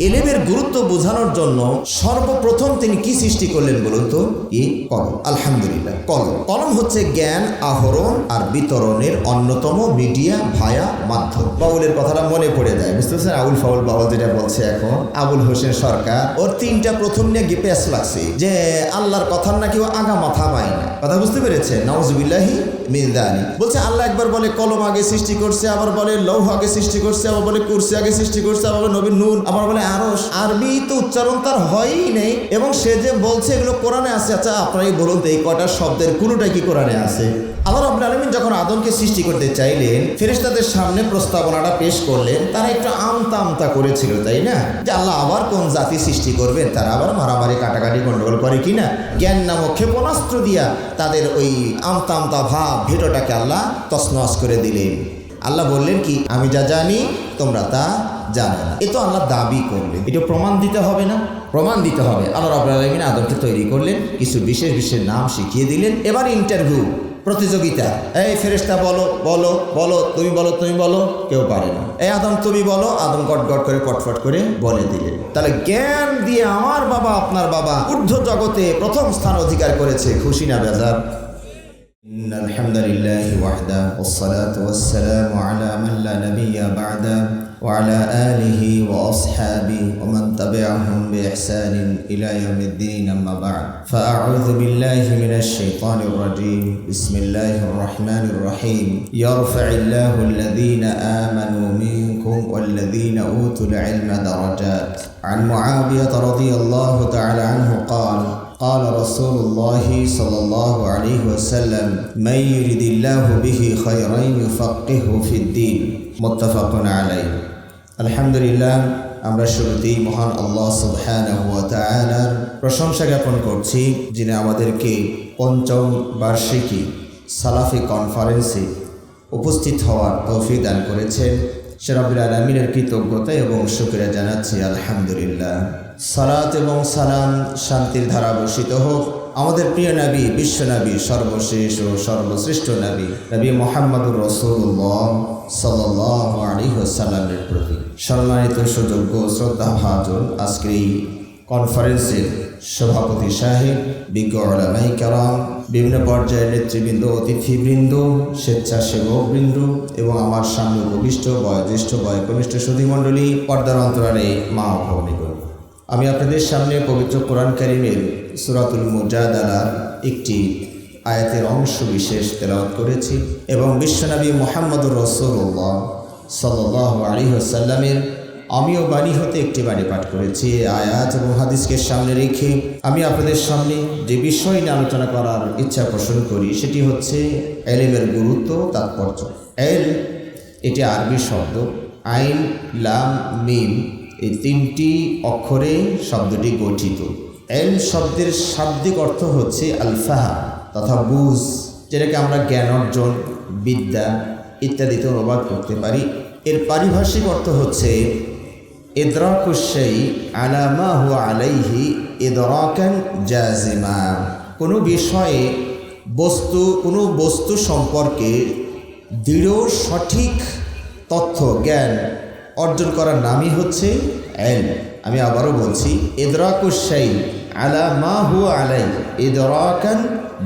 এলেমের গুরুত্ব বোঝানোর জন্য সর্বপ্রথম তিনি কি সৃষ্টি করলেন বলুন তো? কি? কলম। আলহামদুলিল্লাহ, কলম। কলম হচ্ছে জ্ঞান আহরণ আর বিতরণের অন্যতম মিডিয়া ভায়া মাধ্যম। বাউলের কথাটা মনে পড়ে যায়, বুঝতে পারছেন? আবুল ফাউল বাউল যেটা বলছে এখন, আবুল হোসেন সরকার, ওর তিনটা প্রথম নিয়ে গিপেস লাগছে যে আল্লাহর কথার নাকি ও আগা মাথা পায় না। কথা বুঝতে পেরেছে? নাউজুবিল্লাহি মিন যালিক। বলছে আল্লাহ একবার বলে কলম আগে সৃষ্টি করছে, আবার বলে লৌহ আগে সৃষ্টি করছে, আবার বলে কুরসি আগে সৃষ্টি করছে, আবার বলে নবী নূন, আবার বলে আরশ। আরবি তো উচ্চারণ তার হয়ই নেই, এবং সে যে বলছে এগুলো কোরআনে আছে। আচ্ছা আপনারাই বলুন তো, এই কটা শব্দের কোনোটাই কি কোরআনে আছে? আল্লাহ রাব্বুল আলামিন যখন আদমকে সৃষ্টি করতে চাইলেন, ফেরেশতাদের সামনে প্রস্তাবনাটা পেশ করলেন, তারা একটু আমতা আমতা করেছিল, তাই না? যে আল্লাহ আবার কোন জাতি সৃষ্টি করবেন, তারা আবার মারামারি কাটাকাটি গন্ডগোল করে কিনা। জ্ঞান নামক ক্ষেপণাস্ত্র দিয়া তাদের ওই আমতা আমতা ভাব ভিডিওটাকে আল্লাহ তছনছ করে দিলেন। আল্লাহ বললেন কি, আমি যা জানি তোমরা তা জানো না। এ তো আল্লাহ দাবি করলেন, এটা প্রমাণ দিতে হবে না? প্রমাণ দিতে হবে। আল্লাহ রাব্বুল আলামিন আদমকে তৈরি করলেন, কিছু বিশেষ বিশেষ নাম শিখিয়ে দিলেন। এবার ইন্টারভিউ, প্রতিযোগিতা। এই ফেরেশতা বলো বলো বলো, তুমি বলো তুমি বলো, কেউ পারে না। এই আদম তুমি বলো, আদম গট গট করে পটফট করে বলে দিলেন। তাহলে জ্ঞান দিয়ে আমার বাবা আপনার বাবা ঊর্ধ্ব জগতে প্রথম স্থান অধিকার করেছে। খুশি না বেজার? ইন্নাল হামদুলিল্লাহি ওয়াহদা ওয়াসসালাতু ওয়াসসালামু আলা মান লা নাবিয়্যা বা'দা ওয়া আলা আলিহি ওয়া আসহাবিহি ওয়া মান তাবি'আহুম বিইহসানিন ইলা ইয়াউমিদ্দিন, আম্মা বা'দ। ফাআউযু বিল্লাহি মিনাশ শাইতানির রাজীম। বিসমিল্লাহির রাহমানির রাহিম। ইয়ারফা'িল্লাহু আল্লাযীনা আমানু মিনকুম ওয়াল্লাযীনা উতুল ইলমা দারাজাত। আন মুআবিয়া রাদিয়াল্লাহু তাআলা আনহু ক্বালা قال رسول الله صلى الله عليه وسلم من يرد الله به خيرا يفقهه في الدين متفق عليه। আলহামদুলিল্লাহ, আমরা শুরুতেই মহান আল্লাহ সুবহানাহু ওয়া তাআলার প্রশংসা জ্ঞাপন করছি, যিনি আমাদেরকে পঞ্চম বার্ষিকী সালাফি কনফারেন্সে উপস্থিত হওয়ার তৌফিক দান করেছেন। সে রব্বুল আলামিনের কৃতজ্ঞতা এবং শুকরিয়া জানাচ্ছি আলহামদুলিল্লাহ। সালাত এবং সালাম, শান্তির ধারা বর্ষিত হোক আমাদের প্রিয় নবী, বিশ্ব নবী, সর্বশেষ ও সর্বশ্রেষ্ঠ নবী, নবী মুহাম্মদুর রাসূলুল্লাহ সাল্লাল্লাহু আলাইহি ওয়াসাল্লামের প্রতি। সম্মানিত সুযোগ্য শ্রদ্ধাভাজন আজকের এই কনফারেন্সের সভাপতি সাহেব, বিজ্ঞ উলামায়ে কেরাম, বিভিন্ন পর্যায়ের নেতৃবৃন্দ, অতিথিবৃন্দ, স্বেচ্ছাসেবকবৃন্দ এবং আমার সামনে উপবিষ্ট বয়োজ্যেষ্ঠ বয়োকনিষ্ঠ সুধীমণ্ডলী, পর্দার অন্তরালে মা ও ভগ্নীগণ, আমি আপনাদের সামনে পবিত্র কোরআন কারীমের সূরাতুল মুজাদালার একটি আয়াতের অংশ বিশেষ তেলাওয়াত করেছি এবং বিশ্বনবী মুহাম্মদুর রাসূলুল্লাহ সাল্লাল্লাহু আলাইহি ওয়াসাল্লামের আমিও বাণী হতে একটি বাণী পাঠ করেছি। আয়াত এবং হাদিসকে সামনে রেখে আমি আপনাদের সামনে যে বিষয় নিয়ে আলোচনা করার ইচ্ছা পোষণ করি সেটি হচ্ছে ইলমের গুরুত্ব, তাৎপর্য। ইলম এটি আরবি শব্দ, আইন লাম মিম এই তিনটি অক্ষরে শব্দটি গঠিত। ইলম শব্দের শাব্দিক অর্থ হচ্ছে আল ফাহাম তথা বুঝ, যেটাকে আমরা জ্ঞান অর্জন, বিদ্যা ইত্যাদিতে অনুবাদ করতে পারি। এর পারিভাষিক অর্থ হচ্ছে ইদরাকুশ শাই আলা মা হুয়া আলাইহি ইদরাকান জাযিমা। কোনো বিষয়ে কোনো বস্তু সম্পর্কে দৃঢ় সঠিক তথ্য জ্ঞান অর্জন করার নামই হচ্ছে ইলম। আমি আবারও বলছি, ইদরাকুশ শাই আলা মা হুয়া আলাইহি ইদরাকান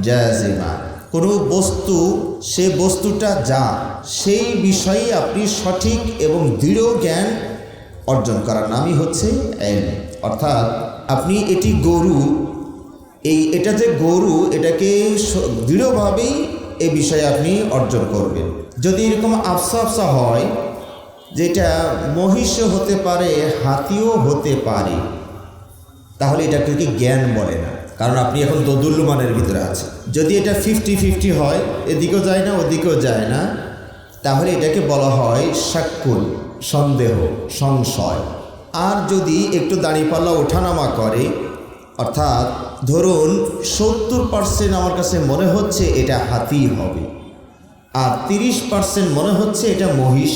জাযিমা। কোনো বস্তু, সে বস্তুটা যা, সেই বিষয়ে আপনি সঠিক এবং দৃঢ় জ্ঞান অর্জন করার নামই হচ্ছে ইলম। অর্থাৎ আপনি এটি গরু, এটা যে গরু, এটাকে দৃঢ়ভাবেই এই বিষয়ে আপনি অর্জন করবেন। যদি এরকম আফসা আফসা হয়, যেটা মহিষও হতে পারে, হাতিও হতে পারে, তাহলে এটাকে কি জ্ঞান বলে না, কারণ আপনি এখন দোদুল্যমানের ভিতরে আছেন। যদি এটা 50-50 হয়, এদিকেও যায় না ওদিকেও যায় না, তাহলে এটাকে বলা হয় শাক্কুল, সন্দেহ, সংশয়। আর যদি একটু দাঁড়িপাল্লা ওঠানামা করে, অর্থাৎ ধরুন 70% আমার কাছে মনে হচ্ছে এটা হাতি হবে, আর 30% মনে হচ্ছে এটা মহিষ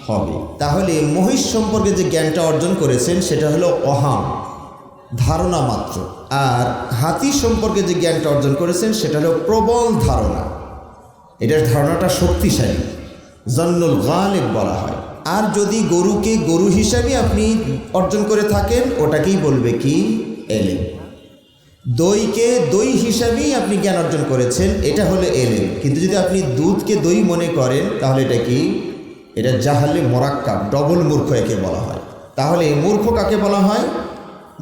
হবে, তাহলে মহিষ সম্পর্কে যে জ্ঞানটা অর্জন করেছেন সেটা হলো ওহাম, ধারণা মাত্র। আর হাতি সম্পর্কে যে জ্ঞানটা অর্জন করেছেন সেটা হলো প্রবল ধারণা। এটার ধারণাটা শক্তিশালী, জন্নুল গালিব বলা হয়। আর যদি গরুকে গরু হিসাবে আপনি অর্জন করে থাকেন ওটাকেই বলবে কি এলেম। দইকে দই হিসাবেই আপনি জ্ঞান অর্জন করেছেন, এটা হলো এলেম। কিন্তু যদি আপনি দুধকে দই মনে করেন তাহলে এটা কি? এটা জাহালে মোরাক্কাব, ডবল মূর্খ একে বলা হয়। তাহলে মূর্খ কাকে বলা হয়?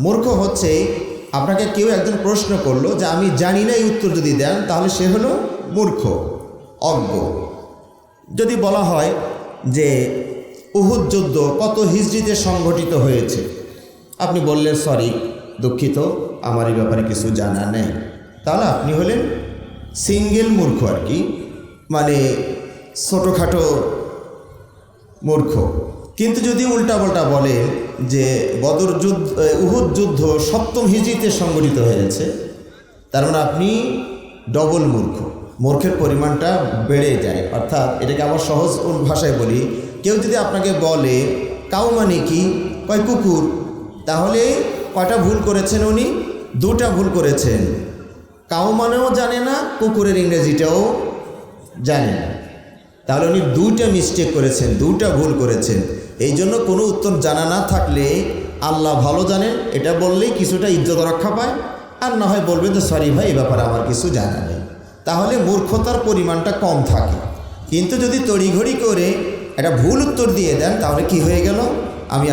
মূর্খ হচ্ছে আপনাকে কেউ একজন প্রশ্ন করলো যে আমি জানি না, এই উত্তর যদি দেন তাহলে সে হলো মূর্খ, অজ্ঞ। যদি বলা হয় যে উহুদ যুদ্ধ কত হিজরিতে সংঘটিত হয়েছে, আপনি বললেন সরি দুঃখিত আমার এই ব্যাপারে কিছু জানা নেই, তাহলে আপনি হলেন সিঙ্গেল মূর্খ আর কি, মানে ছোটোখাটো মূর্খ। কিন্তু যদি উল্টাপাল্টা বলে যে বদর যুদ্ধ উহুদ যুদ্ধ 7ম হিজরিতে সংঘটিত হয়েছে, তার মানে আপনি ডবল মূর্খ, মূর্খের পরিমাণটা বেড়ে যায়। অর্থাৎ এটাকে আবার সহজ ভাষায় বলি, কেউ যদি আপনাকে বলে কাউ মানে কি, কয় কুকুর, তাহলে কয়টা ভুল করেছেন উনি? 2টা ভুল করেছেন। কাউ মানেও জানে না, কুকুরের ইংরেজিটাও জানে না, তাহলে উনি 2টা মিস্টেক করেছেন, 2টা ভুল করেছেন। এই জন্য কোনো উত্তর জানা না থাকলে আল্লাহ ভালো জানেন এটা বললেই কিছুটা ইজ্জত রক্ষা পায়, আর না হয় বলবেন যে সরি ভাই এ ব্যাপারে আমার কিছু জানা নেই, তাহলে মূর্খতার পরিমাণটা কম থাকে। কিন্তু যদি তড়িঘড়ি করে একটা ভুল উত্তর দিয়ে দেন তাহলে কি হয়ে গেল?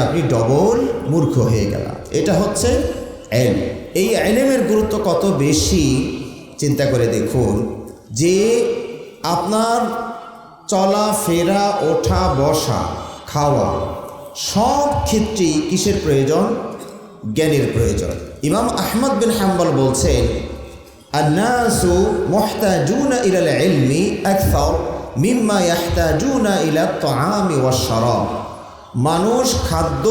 আপনি ডবল মূর্খ হয়ে গেলাম। এটা হচ্ছে এলম। এই এলেমের গুরুত্ব কত বেশি চিন্তা করে দেখুন, যে আপনার চলা ফেরা, ওঠা বসা, খাওয়া সব ক্ষেত্রেই কিসের প্রয়োজন? জ্ঞানের প্রয়োজন। ইমাম আহমদ বিন হাম্বল বলছেন আন্নাসু মুহতাজুনা ইলাল ইলমি আকসার মিম্মা ইয়াহতাজুনা ইলা তাআমি ওয়াশ শারাব। মানুষ খাদ্য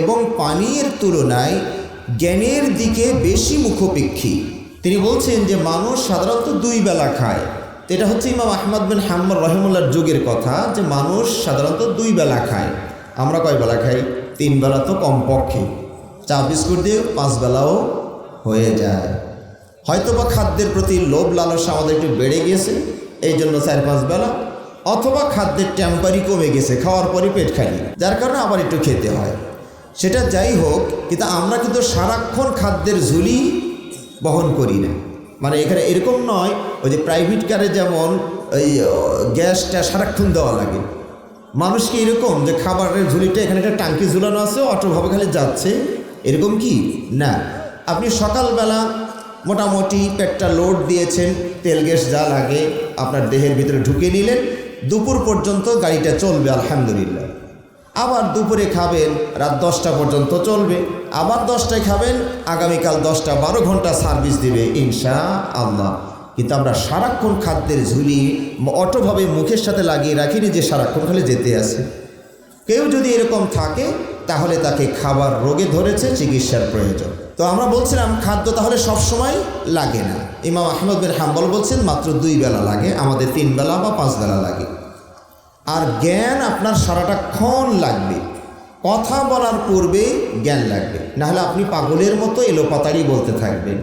এবং পানীয়ের তুলনায় জ্ঞানের দিকে বেশি মুখাপেক্ষী। তিনি বলছেন যে মানুষ সাধারণত 2 বেলা খায়। এটা হচ্ছে ইমাম আহমদ বিন হাম্বল রহিমাহুল্লাহর যুগের কথা, যে মানুষ সাধারণত 2 বেলা খায়। আমরা কয় বেলা খাই? 3 বেলা তো কমপক্ষে, চা বিস্কুট দিয়ে 5 বেলাও হয়ে যায়। হয়তোবা খাদ্যের প্রতি লোভ লালসা আমাদের একটু বেড়ে গিয়েছে, এই জন্য 4-5 বেলা, অথবা খাদ্যের টেম্পারি কমে গেছে, খাওয়ার পরই পেট খালি, যার কারণে আবার একটু খেতে হয়। সেটা যাই হোক, কিন্তু আমরা কিন্তু সারাক্ষণ খাদ্যের ঝুলি বহন করি না। মানে এখানে এরকম নয় ওই যে প্রাইভেট কারে যেমন ওই গ্যাসটা সারাক্ষণ দেওয়া লাগে, মানুষকে এরকম যে খাবারের ঝুলিটা এখানে একটা টাঙ্কি ঝুলানো আছে, অটোভাবে খালি যাচ্ছে, এরকম কি না। আপনি সকালবেলা মোটামুটি পেটটা লোড দিয়েছেন, তেল গ্যাস যা লাগে আপনার দেহের ভিতরে ঢুকে নিলেন, দুপুর পর্যন্ত গাড়িটা চলবে আলহামদুলিল্লাহ। আবার দুপুরে খাবেন, রাত 10টা পর্যন্ত চলবে, আবার 10টায় খাবেন, আগামীকাল 10টা-12 ঘন্টা সার্ভিস দিবে ইনশাআল্লাহ। কিন্তু আমরা সারাক্ষণ খাদ্যের ঝুলি অটোভাবে মুখের সাথে লাগিয়ে রাখিনি যে সারাক্ষণ খালি যেতে আসে। কেউ যদি এরকম থাকে তাহলে তাকে খাবার রোগে ধরেছে, চিকিৎসার প্রয়োজন। তো আমরা বলছিলাম খাদ্য তাহলে সব সময় লাগে না। ইমাম আহমদ বিন হাম্বল বলছেন মাত্র 2 বেলা লাগে, আমাদের 3 বেলা বা 5 বেলা লাগে। আর জ্ঞান আপনার সারাটাক্ষণ লাগবে। কথা বলার পূর্বে জ্ঞান লাগবে, নাহলে আপনি পাগলের মতো এলোপাতাড়ি বলতে থাকবেন।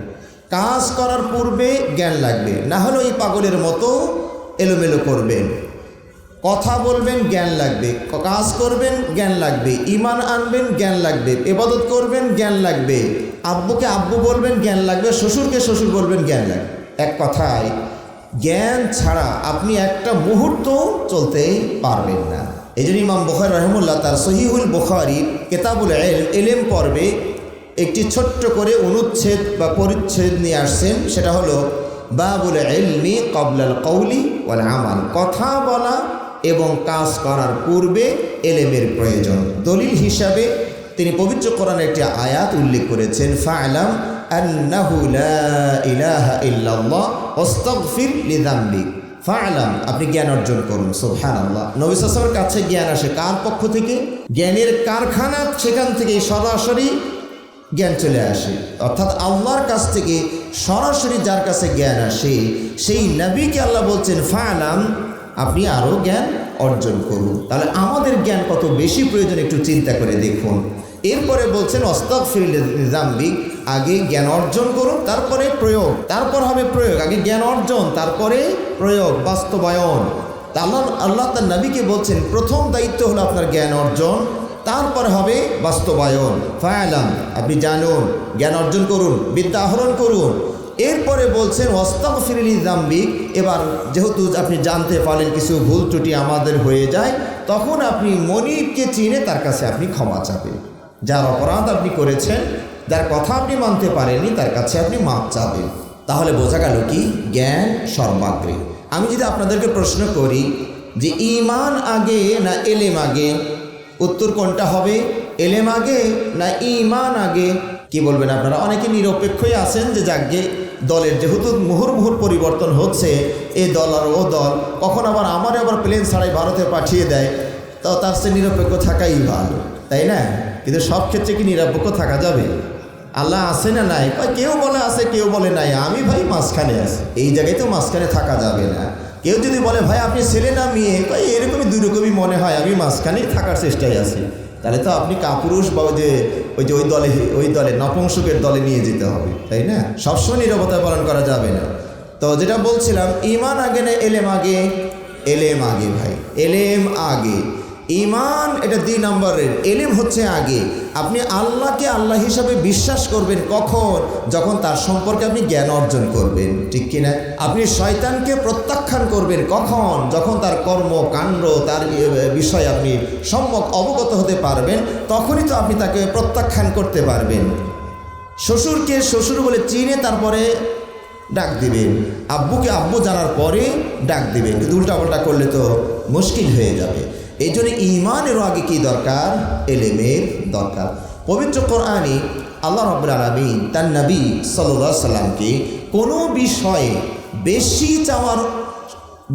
কাজ করার পূর্বে জ্ঞান লাগবে, না হলে ওই পাগলের মতো এলোমেলো করবেন। কথা বলবেন জ্ঞান লাগবে, কাজ করবেন জ্ঞান লাগবে, ঈমান আনবেন জ্ঞান লাগবে, ইবাদত করবেন জ্ঞান লাগবে, আব্বুকে আব্বু বলবেন জ্ঞান লাগবে, শ্বশুরকে শ্বশুর বলবেন জ্ঞান লাগবে। এক কথায় জ্ঞান ছাড়া আপনি একটা মুহূর্ত চলতে পারবেন না। এই জন্য ইমাম বুখারী রাহিমাহুল্লাহ তার সহিহুল বুখারী কিতাবুল ইলম পর্বে একটি ছোট্ট করে অনুচ্ছেদ বা পরিচ্ছেদ নিয়ে আসছেন, সেটা হলো বাবুল ইলমি ক্বাবলাল কওলি ওয়াল আমাল। কথা বলা এবং কাজ করার পূর্বে ইলমের প্রয়োজন। দলিল হিসাবে তিনি পবিত্র কোরআনের একটি আয়াত উল্লেখ করেছেন, ফা'লাম আন্নাহু লা ইলাহা ইল্লাল্লাহ ওয়াস্তাগফির লিযামবিক। ফা'লাম, আপনি জ্ঞান অর্জন করুন। সুবহানাল্লাহ। নবী সাল্লাল্লাহু আলাইহি ওয়াসাল্লামের কাছে জ্ঞান আসে কার পক্ষ থেকে? জ্ঞানের কারখানা, সেখান থেকে সরাসরি জ্ঞান চলে আসে। অর্থাৎ আল্লাহর কাছ থেকে সরাসরি যার কাছে জ্ঞান আসে সেই নবীকে আল্লাহ বলছেন ফা'লাম, আপনি আরও জ্ঞান অর্জন করুন। তাহলে আমাদের জ্ঞান কত বেশি প্রয়োজন একটু চিন্তা করে দেখুন। এরপরে বলছেন ওয়াস্তাগফির লিযামবিক, আগে জ্ঞান অর্জন করুন, তারপরে প্রয়োগ, তারপর হবে প্রয়োগ। আগে জ্ঞান অর্জন, তারপরে প্রয়োগ, বাস্তবায়ন। তা আল্লাহ তার নবীকে বলছেন প্রথম দায়িত্ব হলো আপনার জ্ঞান অর্জন, তারপরে হবে বাস্তবায়ন। ফায়ালাম, আপনি জানুন, জ্ঞান অর্জন করুন, বিদ্যা আহরণ করুন। এরপরে বলছেন ওয়াস্তাগফিরলি যামবি, এবার যেহেতু আপনি জানতে পারলেন কিছু ভুল ত্রুটি আমাদের হয়ে যায়, তখন আপনি মনিবকে চিনে তার কাছে আপনি ক্ষমা চাবেন। যার অপরাধ আপনি করেছেন, যার কথা আপনি মানতে পারেননি, তার কাছে আপনি মাপ চাবেন। তাহলে বোঝা গেল কি জ্ঞান সর্বাগ্রে। আমি যদি আপনাদেরকে প্রশ্ন করি যে ঈমান আগে না এলেম আগে, উত্তর কোনটা হবে? এলেম আগে না ঈমান আগে? কি বলবেন আপনারা? অনেকে নিরপেক্ষই আছেন যে যাকে দলের যেহেতু মুহুর্মুহুর পরিবর্তন হচ্ছে, এ দল আর ও দল, কখন আবার আবার প্লেন ছাড়াই ভারতে পাঠিয়ে দেয়, তো তার সে নিরপেক্ষ থাকাই ভালো, তাই না? কিন্তু সব ক্ষেত্রে কি নিরপেক্ষ থাকা যাবে? আল্লাহ আছে না নাই? কেউ বলে আছে, কেউ বলে নাই, আমি ভাই মাঝখানে আছি। এই জায়গায় তো মাঝখানে থাকা যাবে না। কেউ যদি বলে ভাই আপনি ছেলে না মেয়ে, এরকমই দুই রকমই মনে হয়, আমি মাঝখানেই থাকার চেষ্টায় আছি, তাহলে তো আপনি কাপুরুষ বা ওই দলে নপুংসকের দলে নিয়ে যেতে হবে, তাই না? সবসময় নীরবতা পালন করা যাবে না। তো যেটা বলছিলাম, ঈমান আগে না এলেম আগে? এলেম আগে ভাই, এলেম আগে। ঈমান এটা 2 নম্বরের, এলেম হচ্ছে আগে। আপনি আল্লাহকে আল্লাহ হিসাবে বিশ্বাস করবেন কখন? যখন তার সম্পর্কে আপনি জ্ঞান অর্জন করবেন, ঠিক কিনা? আপনি শয়তানকে প্রত্যাখ্যান করবেন কখন? যখন তার কর্মকাণ্ড, তার বিষয়ে আপনি সম্যক অবগত হতে পারবেন, তখনই তো আপনি তাকে প্রত্যাখ্যান করতে পারবেন। শ্বশুরকে শ্বশুর বলে চিনে তারপরে ডাক দিবেন, আব্বুকে আব্বু জানার পরে ডাক দিবেন। কিন্তু উল্টাপাল্টা করলে তো মুশকিল হয়ে যাবে। এই জন্য ঈমানেরও আগে কি দরকার? এলেমের দরকার। পবিত্র কোরআনে আল্লাহ রাব্বুল আলামিন তার নবী সাল্লাল্লাহু আলাইহি সাল্লামকে কোনো বিষয়ে বেশি চাওয়ার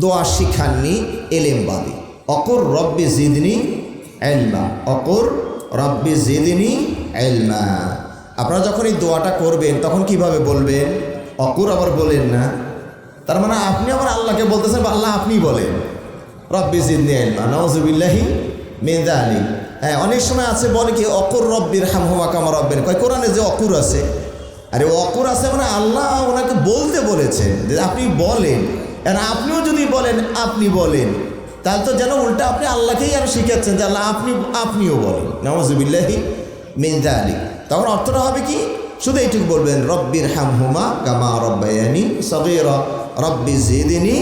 দোয়া শিখাননি এলেম বাদে। অকুর রব্বি জিদনি ইলমা, অকুর রব্বি জিদনি ইলমা। আপনারা যখন এই দোয়াটা করবেন তখন কিভাবে বলবেন? অকুর আবার বলেন না, তার মানে আপনি আবার আল্লাহকে বলতেছেন, আল্লাহ আপনি বলেন রব্বি জিদনি ইলমা, নাউযুবিল্লাহি মিন যালিক। হ্যাঁ, অনেক সময় আছে বলে কি অকুর রব্বির হামহুমা কামা রব্বির, কোরআনে যে অকুর আছে, আরে অকুর আছে মানে আল্লাহ ওনাকে বলতে বলেছেন যে আপনি বলেন। আর আপনিও যদি বলেন আপনি বলেন, তাহলে তো যেন উল্টা আপনি আল্লাহকেই আরো শিখাচ্ছেন যে আল্লাহ আপনিও বলেন, নাউযুবিল্লাহি মিন যালিক। তখন অর্থটা হবে কি? শুধু এইটুকু বলবেন রব্বির হামহুমা কামা রব্বায়ানি সগীরা রব্বি জিদনি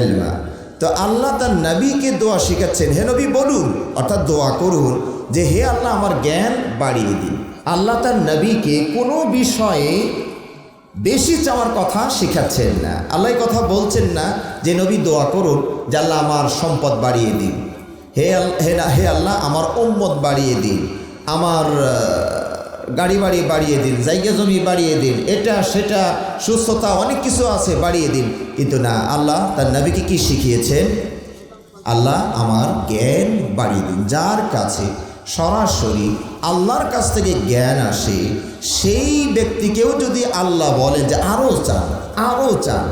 ইলমা। তো আল্লাহ তার নবীকে দোয়া শিখাচ্ছেন, হে নবী বলুন, অর্থাৎ দোয়া করুন যে হে আল্লাহ আমার জ্ঞান বাড়িয়ে দিন। আল্লাহ তার নবীকে কোনো বিষয়ে বেশি চাওয়ার কথা শেখাচ্ছেন না। আল্লাহ কথা বলছেন না যে নবী দোয়া করুন যে আল্লাহ আমার সম্পদ বাড়িয়ে দিন, হে আল্লাহ আমার উম্মত বাড়িয়ে দিন, আমার গাড়ি বাড়ি বাড়িয়ে দিন, জায়গা জমি বাড়িয়ে দিন, এটা সেটা সুস্থতা অনেক কিছু আছে বাড়িয়ে দিন। কিন্তু না, আল্লাহ তার নবীকে কি শিখিয়েছেন? আল্লাহ আমার জ্ঞান বাড়িয়ে দিন। যার কাছে সরাসরি আল্লাহর কাছ থেকে জ্ঞান আসে, সেই ব্যক্তিকেও যদি আল্লাহ বলেন যে আরও চান,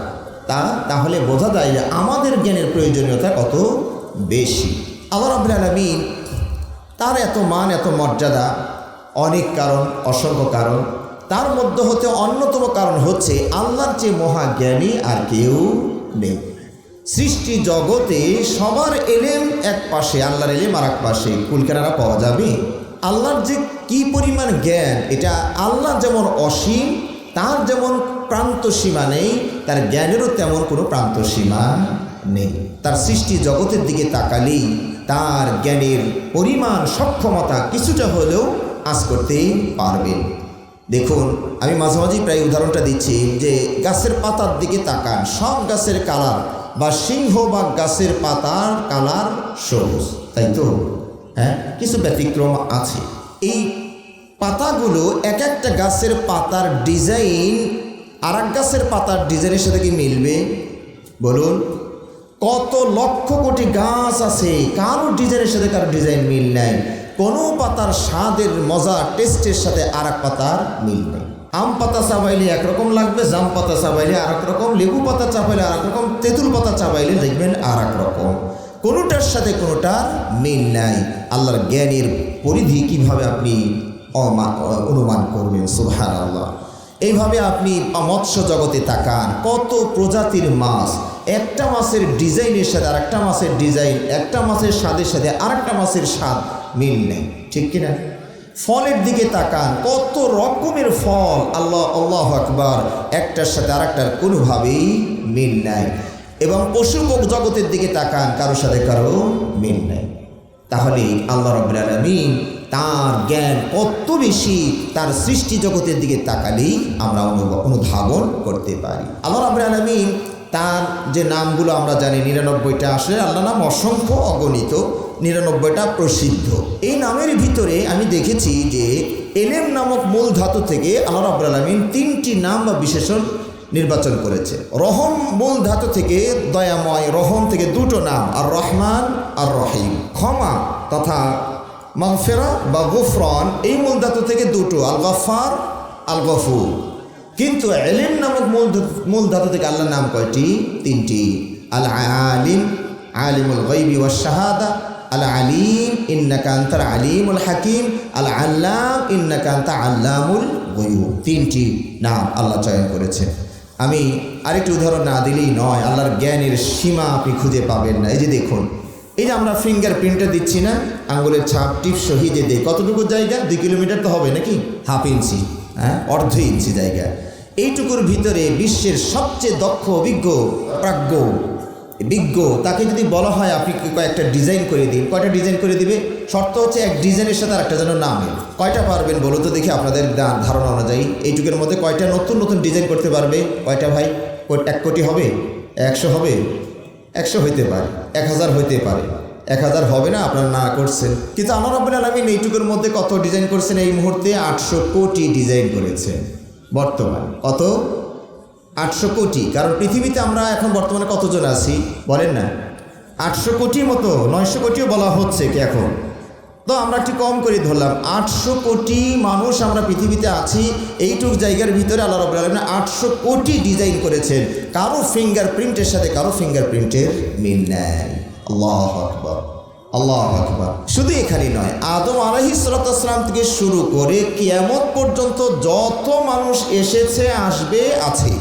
তাহলে বোঝা যায় যে আমাদের জ্ঞানের প্রয়োজনীয়তা কত বেশি। আল্লাহ রাব্বুল আলামিন তার এত মান, এত মর্যাদা, অনেক কারণ, অসংখ্য কারণ। তার মধ্যে হতে অন্যতম কারণ হচ্ছে আল্লাহর যে মহাজ্ঞানী আর কেউ নেই। সৃষ্টি জগতে সবার এলেম এক পাশে, আল্লাহর এলেম আর এক পাশে, কুলকেনারা পাওয়া যাবে? আল্লাহর যে কি পরিমাণ জ্ঞান, এটা আল্লাহ যেমন অসীম, তার যেমন প্রান্ত সীমা নেই, তার জ্ঞানেরও তেমন কোনো প্রান্ত সীমা নেই। তার সৃষ্টি জগতের দিকে তাকালেই তার জ্ঞানের পরিমাণ, সক্ষমতা কিছুটা হলেও আঁচ করতে পারবেন। দেখুন, আমি মাঝে মাঝেই প্রায় উদাহরণটা দিচ্ছি যে গাছের পাতার দিকে তাকান, সব গাছের কালার বা সিংহভাগ গাছের পাতার কালার সবুজ, তাই তো? হ্যাঁ, কিছু ব্যতিক্রম আছে। এই পাতাগুলো এক একটা গাছের পাতার ডিজাইন আর এক গাছের পাতার ডিজাইনের সাথে কি মিলবে? বলুন, কত লক্ষ কোটি গাছ আছে, কারো ডিজাইনের সাথে কারো ডিজাইন মিল নাই। কোনো পাতার স্বাদের মজা, টেস্টের সাথে আর এক পাতার মিল নেই। আম পাতা চাবাইলে একরকম লাগবে, জাম পাতা চাবাইলে আর এক রকম, লেবু পাতা চাবাইলে আর এক রকম, তেঁতুল পাতা চাবাইলে দেখবেন আর এক রকম। কোনোটার সাথে কোনোটার মিল নাই। আল্লাহর জ্ঞানের পরিধি কিভাবে আপনি অনুমান করবেন? সুবহানাল্লাহ। এইভাবে আপনি মৎস্য জগতে তাকান, কত প্রজাতির মাছ, একটা মাছের ডিজাইনের সাথে আর একটা মাছের ডিজাইন, একটা মাছের স্বাদের সাথে আর একটা মাছের স্বাদ মিল নেই, ঠিক কিনা? ফলের দিকে তাকান, কত রকমের ফল, আল্লাহ আকবার, একটার সাথে আর একটার কোনোভাবেই মিল নাই। এবং পশু জগতের দিকে তাকান, কারোর সাথে কারো মিল নাই। তাহলে আল্লাহ রাব্বুল আলামিন তার জ্ঞান কত বেশি, তার সৃষ্টি জগতের দিকে তাকালেই আমরা অনুধাবন করতে পারি। আল্লাহ রাব্বুল আলামিন তার যে নামগুলো আমরা জানি 99টা, আসলে আল্লাহ নাম অসংখ্য, অগণিত, 99টা প্রসিদ্ধ। এই নামের ভিতরে আমি দেখেছি যে এলেম নামক মূল ধাতু থেকে আল্লাহ রাব্বুল আলামিন 3টি নাম বা বিশেষণ নির্বাচন করেছে। রহম মূল ধাতু থেকে দয়াময়, রহম থেকে 2টো নাম, আর রহমান আর রহিম। ক্ষমা তথা মাগফিরা বা গুফরান এই মূল ধাতু থেকে 2টো, আল গফফার আল গফুর। কিন্তু ইলম নামক মূল ধাতু থেকে আল্লাহর নাম কয়টি? 3টি। আল আলিম, আলিমুল গায়বি ওয়াশ শাহাদা, আল আলিম ইন্নাকা আনতাল আলিমুল হাকিম, আল আল্লাম ইন্নাকা আনতা আল্লামুল গায়ুব। 3টি নাম আল্লাহ চয়ন করেছেন। আমি আরেকটি উদাহরণ না দিলেই নয়, আল্লাহর জ্ঞানের সীমা আপনি খুঁজে পাবেন না। এই যে দেখুন, এই যে আমরা ফিঙ্গারপ্রিন্টটা দিচ্ছি না, আঙ্গুলের ছাপ টিপ সহিতে দিই, কতটুকু জায়গা? 2 কিলোমিটার তো হবে নাকি, হাফ ইঞ্চি, হ্যাঁ, অর্ধ ইঞ্চি জায়গা। এইটুকুর ভিতরে বিশ্বের সবচেয়ে দক্ষ বিজ্ঞ তাকে যদি বলা হয় আপনি কয়েকটা ডিজাইন করে দিন, কয়টা ডিজাইন করে দিবে? শর্ত হচ্ছে এক ডিজাইনের সাথে আরেকটা যেন না মেলে। কয়টা পারবেন বলো তো দেখি আপনাদের ধারণা অনুযায়ী? এইটুকুর মধ্যে কয়টা নতুন নতুন ডিজাইন করতে পারবে? কয়টা ভাই? 1 কোটি হবে? 100 হবে? 100 হইতে পারে, 1000 হইতে পারে, 1000 হবে না, আপনারা না করছেন। কিন্তু আল্লাহ রাব্বুল আলামিন এইটুকুর মধ্যে কত ডিজাইন করছেন? এই মুহূর্তে 800 কোটি ডিজাইন করেছেন। বর্তমানে কত? 800 কোটি। কারণ পৃথিবীতে আমরা এখন বর্তমানে কতজন আছি বলেন না? 800 কোটির মতো, 900 কোটিও বলা হচ্ছে কি এখন, তো আমরা একটু কম করে ধরলাম। 800 কোটি মানুষ আমরা পৃথিবীতে আছি। এইটুক জায়গার ভিতরে আল্লাহ রাব্বুল আলামিন 800 কোটি ডিজাইন করেছেন। কারো ফিঙ্গারপ্রিন্টের সাথে কারো ফিঙ্গারপ্রিন্টের মিল নেই। আল্লাহু আকবার, আল্লাহু আকবার। শুধু এখানেই নয়, আদম আলাইহিস সালাতু ওয়াস সালাম থেকে শুরু করে কিয়ামত পর্যন্ত যত মানুষ এসেছে, আসবে, আছে,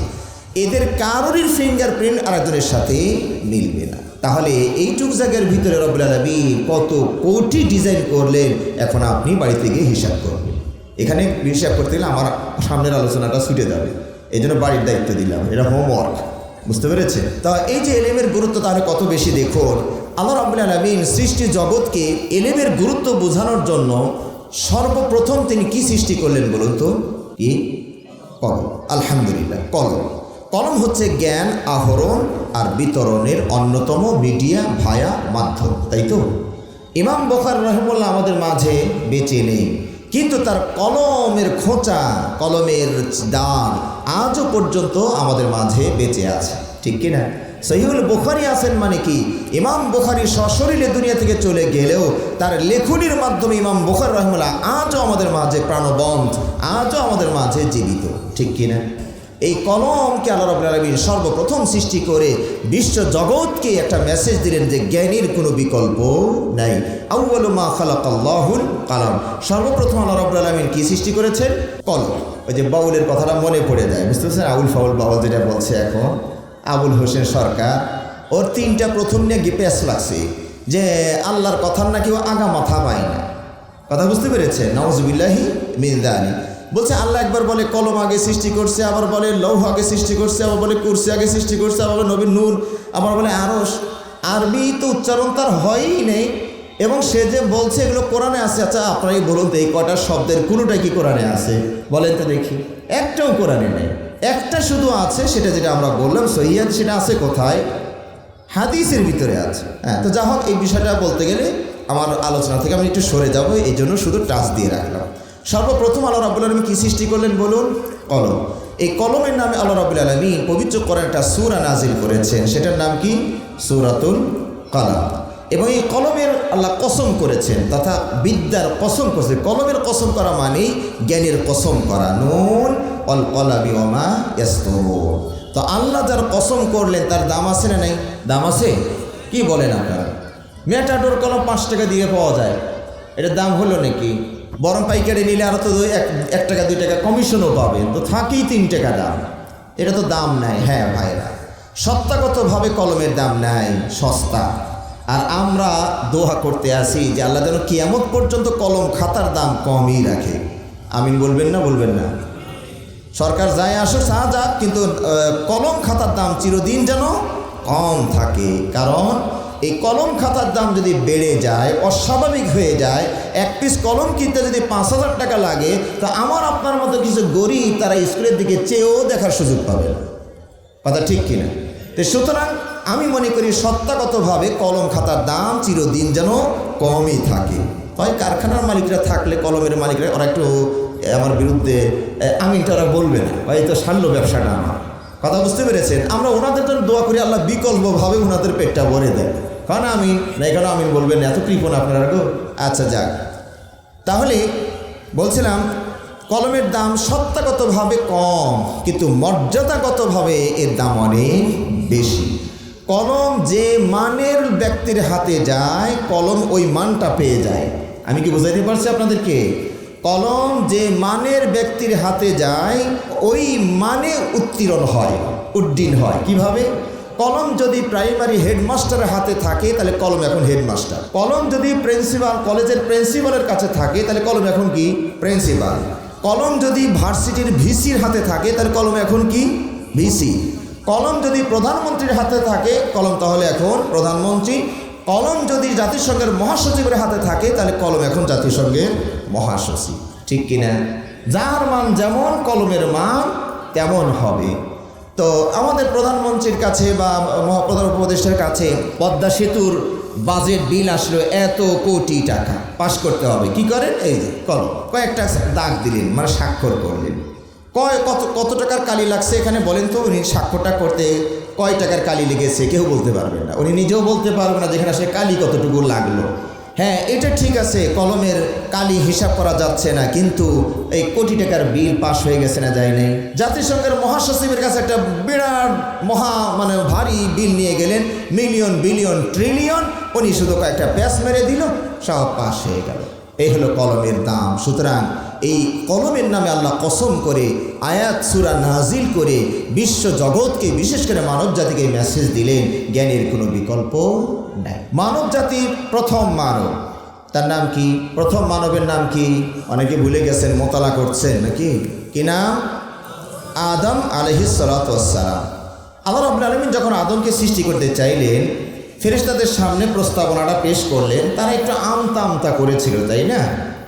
এদের কারোরই ফিঙ্গারপ্রিন্ট আরেকজনের সাথে মিলবে না। তাহলে এইটুক জায়গার ভিতরে রব্বুল আলামিন কত কোটি ডিজাইন করলেন, এখন আপনি বাড়িতে গিয়ে হিসাব করবেন। এখানে হিসাব করতে গেলে আমার সামনের আলোচনাটা ছুটে যাবে, এই জন্য বাড়ির দায়িত্ব দিলাম, এটা হোমওয়ার্ক, বুঝতে পেরেছে? তা এই যে এলেমের গুরুত্ব তাহলে কত বেশি দেখুন। আল্লাহ রাব্বুল আলামিন সৃষ্টি জগৎকে এলেমের গুরুত্ব বোঝানোর জন্য সর্বপ্রথম তিনি কি সৃষ্টি করলেন বলুন তো? কি? কলম। আলহামদুলিল্লাহ, কলম। কলম হচ্ছে জ্ঞান আহরণ আর বিতরণের অন্যতম মিডিয়া, ভায়া, মাধ্যম, তাই তো? ইমাম বুখারী রাহিমাহুল্লাহ আমাদের মাঝে বেঁচে নেই, কিন্তু তার কলমের খোঁচা, কলমের দান আজও পর্যন্ত আমাদের মাঝে বেঁচে আছে, ঠিক কিনা? সহিহুল বুখারী আছেন মানে কি, ইমাম বুখারী সশরীরে দুনিয়া থেকে চলে গেলেও তার লেখনির মাধ্যমে ইমাম বুখারী রাহিমাহুল্লাহ আজও আমাদের মাঝে প্রাণবন্ত, আজও আমাদের মাঝে জীবিত, ঠিক কিনা? এই কলমকে আল্লাহ রাব্বুল আলামিন সর্বপ্রথম সৃষ্টি করে বিশ্ব জগৎকে একটা মেসেজ দিলেন যে জ্ঞানীর কোনো বিকল্প নাই। আউয়ালু মা খালাকাল্লাহুল কালাম। সর্বপ্রথম আল্লাহ রাব্বুল আলামিন কি সৃষ্টি করেছেন? কলম। ওই যে বাউলের কথাটা মনে পড়ে যায়, বুঝতে পারছেন? আউল ফাউল বাউল যেটা বলছে এখন আবুল হোসেন সরকার, ওর 3টা প্রথম নিয়ে গিপেস লাগছে যে আল্লাহর কথার নাকি ও আগা মাথা পায় না। কথা বুঝতে পেরেছেন? নাউজুবিল্লাহি মিন যালিক। বলছে আল্লাহ একবার বলে কলম আগে সৃষ্টি করছে, আবার বলে লৌহ আগে সৃষ্টি করছে, আবার বলে কুরসি আগে সৃষ্টি করছে, আবার বলে নবীর নূর, আবার বলে আরশ। আরবি তো উচ্চারণ তার হয়ই নেই, এবং সে যে বলছে এগুলো কোরআনে আছে। আচ্ছা আপনারাই বলুন তো, এই কটা শব্দের কোনোটাই কি কোরআনে আছে বলেন তো দেখি? একটাও কোরআনে নেই। একটা শুধু আছে, সেটা যেটা আমরা বললাম সহিহ, সেটা আছে কোথায়? হাদিসের ভিতরে আছে। হ্যাঁ, তো যা হোক, এই বিষয়টা বলতে গেলে আমার আলোচনা থেকে আমি একটু সরে যাব, এই জন্য শুধু টাচ দিয়ে রাখলাম। সর্বপ্রথম আল্লাহ রাব্বুল আলামিন কি সৃষ্টি করলেন বলুন? কলম। এই কলমের নামে আল্লাহ রাব্বুল আলামিন পবিত্র কোরআনে একটা সূরা নাজিল করেছেন, সেটার নাম কি? সূরাতুল কলম। এবং এই কলমের আল্লাহ কসম করেছেন, তথা বিদ্যার কসম করেছেন। কলমের কসম করা মানেই জ্ঞানের কসম করা। নুন ওয়াল কলামি ওয়া মা ইয়াসতুরুন। তো আল্লাহ যার কসম করলেন তার দাম আছে না নাই? দাম আছে? কি বলেন আপনারা? মেটাডোর কলম 5 টাকা দিয়ে পাওয়া যায়, এটার দাম হলো নাকি? বরং পাইকারি নিলে আরও তো 1 টাকা 2 টাকা কমিশনও পাবেন, তো থাকেই 3 টাকা দাম, এটা তো দাম নাই। হ্যাঁ ভাইরা, সত্তাগতভাবে কলমের দাম নাই, সস্তা। আর আমরা দোয়া করতে আসি যে আল্লাহ যেন কিয়ামত পর্যন্ত কলম খাতার দাম কমই রাখে। আমিন বলবেন না? বলবেন না? সরকার যায় আসুক চা যাক, কিন্তু কলম খাতার দাম চিরদিন যেন কম থাকে। কারণ এই কলম খাতার দাম যদি বেড়ে যায়, অস্বাভাবিক হয়ে যায়, এক পিস কলম কিনতে যদি 5,000 টাকা লাগে, তো আমার আপনার মতো কিছু গরিব তারা স্কুলের দিকে চেয়েও দেখার সুযোগ পাবে না। কথা ঠিক কিনা? তো সুতরাং আমি মনে করি সত্তাগতভাবে কলম খাতার দাম চিরদিন যেন কমই থাকে। হয় কারখানার মালিকরা থাকলে, কলমের মালিকরা, ওরা একটু আমার বিরুদ্ধে আমিনটা ওরা বলবে না, ভাই তো সারল ব্যবসাটা আমার। কথা বুঝতে পেরেছেন? আমরা ওনাদের জন্য দোয়া করি আল্লাহ বিকল্পভাবে ওনাদের পেটটা ভরে দেয়। কারণ আমিন না, এখানে আমিন বলবেন না, এত কৃপণ আপনারা গো। আচ্ছা যাক, তাহলে বলছিলাম কলমের দাম সত্তাগতভাবে কম, কিন্তু মর্যাদাগতভাবে এর দাম অনেক বেশি। কলম যে মানের ব্যক্তির হাতে যায়, কলম ওই মানটা পেয়ে যায়। আমি কি বোঝাইতে পারছি আপনাদেরকে? কলম যে মানের ব্যক্তির হাতে যায়, ওই মানে উত্তীর্ণ হয়, উড্ডীন হয়। কিভাবে? কলম যদি প্রাইমারি হেডমাস্টারের হাতে থাকে, তাহলে কলম এখন হেডমাস্টার। কলম যদি প্রিন্সিপাল, কলেজের প্রিন্সিপালের কাছে থাকে, তাহলে কলম এখন কি? প্রিন্সিপাল। কলম যদি ভার্সিটির ভিসির হাতে থাকে, তাহলে কলম এখন কি? ভিসি। কলম যদি প্রধানমন্ত্রীর হাতে থাকে, কলম তাহলে এখন প্রধানমন্ত্রী। কলম যদি জাতিসংঘের মহাসচিবের হাতে থাকে, তাহলে কলম এখন জাতিসংঘের মহাসচিব। ঠিক কিনা? যার মান যেমন, কলমের মান তেমন হবে। তো আমাদের প্রধানমন্ত্রীর কাছে বা মহাপ্রধান উপদেষ্টার কাছে পদ্মা সেতুর বাজেট বিল আসলো এত কোটি টাকা, পাস করতে হবে। কি করেন? এই যে কলম, কয়েকটা দাগ দিলেন, মানে স্বাক্ষর করলেন। কত টাকার কালি লাগছে এখানে বলেন তো? উনি স্বাক্ষরটা করতে কয় টাকার কালি লেগেছে কেউ বলতে পারবেন না, উনি নিজেও বলতে পারবেন না যেখানে আসলে কালি কতটুকু লাগলো। হ্যাঁ, এটা ঠিক আছে, কলমের কালি হিসাব করা যাচ্ছে না, কিন্তু এই কোটি টাকার বিল পাস হয়ে গেছে না, যায় নাই? জাতিসংঘের মহাসচিবের কাছে একটা বিরাট মানে ভারী বিল নিয়ে গেলেন, মিলিয়ন বিলিয়ন ট্রিলিয়ন, উনি শুধু কয়েকটা প্যাচ মেরে দিল, সব পাস হয়ে গেল। এই হলো কলমের দাম। সুতরাং এই কলমের নামে আল্লাহ কসম করে আয়াত সূরা নাজিল করে বিশ্ব জগৎকে, বিশেষ করে মানব জাতিকে মেসেজ দিলেন, জ্ঞানের কোনো বিকল্প নাই। মানব জাতির প্রথম মানব, তার নাম কি? প্রথম মানবের নাম কি? অনেকে ভুলে গেছেন, মোতালা করছেন নাকি? কি নাম? আদম আলাইহিস সালাতু ওয়াস সালাম। আল্লাহ রাব্বুল আলামিন যখন আদমকে সৃষ্টি করতে চাইলেন, ফেরেশতাদের সামনে প্রস্তাবনাটা পেশ করলেন। তারা একটু আমতা করেছিল, তাই না?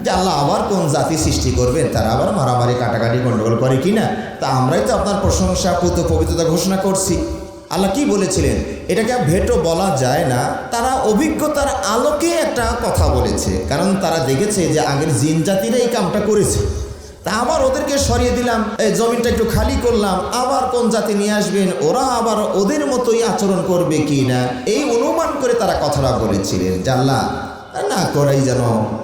যে আল্লাহ আবার কোন জাতি সৃষ্টি করবেন, তারা আবার মারামারি কাটাকাটি গণ্ডগোল করে কিনা। তা আমরাই তো আপনার প্রশংসা, পুত পবিত্রতা ঘোষণা করছি। আল্লাহ কি বলেছিলেন? এটাকে ভেটো বলা যায় না। তারা অভিজ্ঞতার আলোকে একটা কথা বলেছে, কারণ তারা দেখেছে যে আগের জিন জাতিরা এই কামটা করেছে। তা আবার ওদেরকে সরিয়ে দিলাম, এই জমিনটা একটু খালি করলাম, আবার কোন জাতি নিয়ে আসবেন, ওরা আবার ওদের মতোই আচরণ করবে কি না, এই অনুমান করে তারা কথাটা বলেছিলেন। যে আল্লাহ না করাই যেন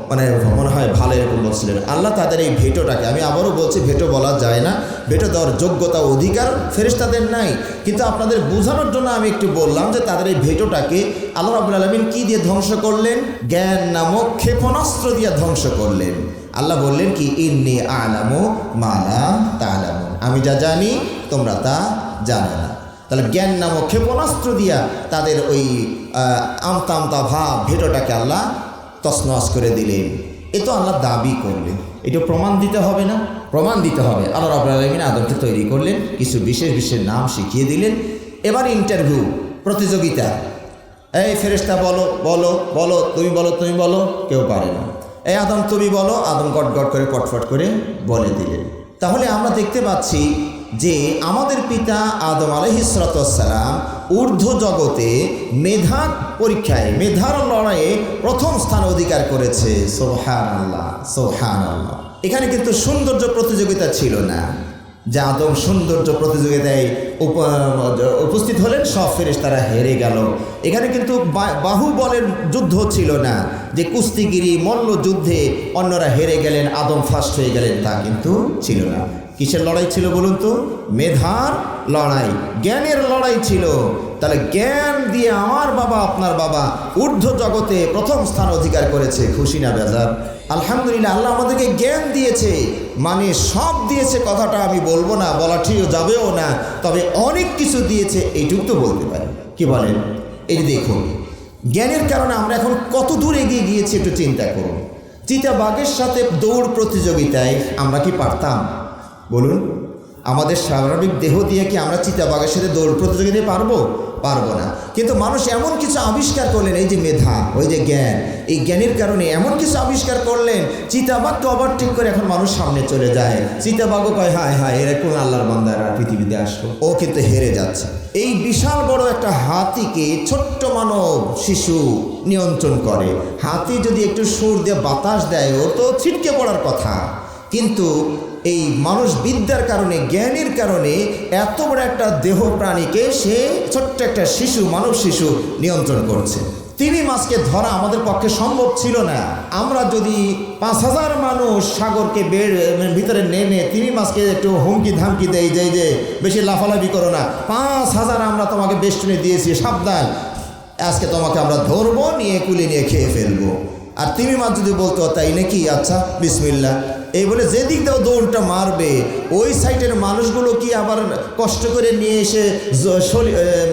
মানে মনে হয় ভালো, এরকম বলছিলেন। আল্লাহ তাদের এই ভেটোটাকে, আমি আবারও বলছি, ভেটো বলা যায় না, ভেটো দেওয়ার যোগ্যতা অধিকার ফেরেশতাদের নাই। কিন্তু আপনাদের বোঝানোর জন্য আমি একটু বললাম যে তাদের এই ভেটোটাকে আল্লাহ রাব্বুল আলামিন কি দিয়ে ধ্বংস করলেন? জ্ঞান নামক ক্ষেপণাস্ত্র দিয়ে ধ্বংস করলেন। আল্লাহ বললেন কি? ইন্নী আ'লামু মা লা তা'লামুন, আমি যা জানি তোমরা তা জানো না। তাহলে জ্ঞান নামক ক্ষেপণাস্ত্র দিয়া তাদের ওই আমতা ভাব ভেটোটাকে আল্লাহ তছনছ করে দিলেন। এ তো আল্লাহ দাবি করলেন, এটা প্রমাণ দিতে হবে না? প্রমাণ দিতে হবে। আল্লাহ রাব্বুল আলামিন আদমকে তৈরি করলেন, কিছু বিশেষ নাম শিখিয়ে দিলেন। এবার ইন্টারভিউ, প্রতিযোগিতা। এই ফেরেশতা বলো বলো বলো, তুমি বলো তুমি বলো, কেউ পারে না। এই আদম তুমি বলো, আদম গট করে পটফট করে বলে দিলেন। তাহলে আমরা দেখতে পাচ্ছি যে আমাদের পিতা আদম আলাইহিস সালাতু ওয়াস সালাম ঊর্ধ্ব জগতে মেধা পরীক্ষায়, মেধার লড়াইয়ে প্রথম স্থান অধিকার করেছে। সুবহানাল্লাহ সুবহানাল্লাহ। এখানে কিন্তু সৌন্দর্য প্রতিযোগিতা ছিল না, যে আদম সৌন্দর্য প্রতিযোগিতায় উপস্থিত হলেন, সব ফেরেশতারা হেরে গেল। এখানে কিন্তু বাহুবলের যুদ্ধ ছিল না, যে কুস্তিগিরি মল্ল যুদ্ধে অন্যরা হেরে গেলেন, আদম ফার্স্ট হয়ে গেলেন, তা কিন্তু ছিল না। কিসের লড়াই ছিল বলুন তো? মেধার লড়াই, জ্ঞানের লড়াই ছিল। তাহলে জ্ঞান দিয়ে আমার বাবা আপনার বাবা ঊর্ধ্ব জগতে প্রথম স্থান অধিকার করেছে। খুশি না বেজার? আলহামদুলিল্লাহ, আল্লাহ আমাদেরকে জ্ঞান দিয়েছে, মানে সব দিয়েছে কথাটা আমি বলবো না, বলা ঠিক যাবেও না, তবে অনেক কিছু দিয়েছে এইটুকু তো বলতে পারি। কি বলেন? এই দেখুন, জ্ঞানের কারণে আমরা এখন কত দূর এগিয়ে গিয়েছি একটু চিন্তা করুন। চিতাবাঘের সাথে দৌড় প্রতিযোগিতায় আমরা কি পারতাম বলুন? আমাদের স্বাভাবিক দেহ দিয়ে কি আমরা চিতাবাঘের সাথে দৌড় প্রতিযোগিতায় পারবো? পারবো না। কিন্তু মানুষ এমন কিছু আবিষ্কার করলেন, এই যে মেধা, ওই যে জ্ঞান, এই জ্ঞানের কারণে এমন কিছু আবিষ্কার করলেন, চিতাবাঘকে ওভারটেক করে এখন মানুষ সামনে চলে যায়। চিতাবাঘও কয় হায় হায় এরকম আল্লাহর বান্দারা পৃথিবীতে আসলো, ও কিন্তু হেরে যাচ্ছে। এই বিশাল বড় একটা হাতিকে ছোট্ট মানব শিশু নিয়ন্ত্রণ করে। হাতি যদি একটু সুর দিয়ে বাতাস দেয়, ও তো ছিটকে পড়ার কথা। কিন্তু এই মানুষ বিদ্যার কারণে, জ্ঞানের কারণে এত বড় একটা দেহ প্রাণীকে সে ছোট্ট একটা শিশু, মানব শিশু নিয়ন্ত্রণ করছে। তিমি মাছকে ধরা আমাদের পক্ষে সম্ভব ছিল না। আমরা যদি ৫,০০০ মানুষ সাগরকে ভিতরে নেমে তিমি মাছকে একটু হুমকি ধামকি দেই যে বেশি লাফালাফি করো না, ৫,০০০ আমরা তোমাকে বেষ্টনী দিয়েছি, সাবধান, আজকে তোমাকে আমরা ধরবো, নিয়ে কুলে নিয়ে খেয়ে ফেলবো। আর তিমি মাছ যদি বলতো তাই নাকি, আচ্ছা বিসমিল্লাহ, এই বলে যেদিক দাও দৌড়টা মারবে, ওই সাইডের মানুষগুলো কি আবার কষ্ট করে নিয়ে এসে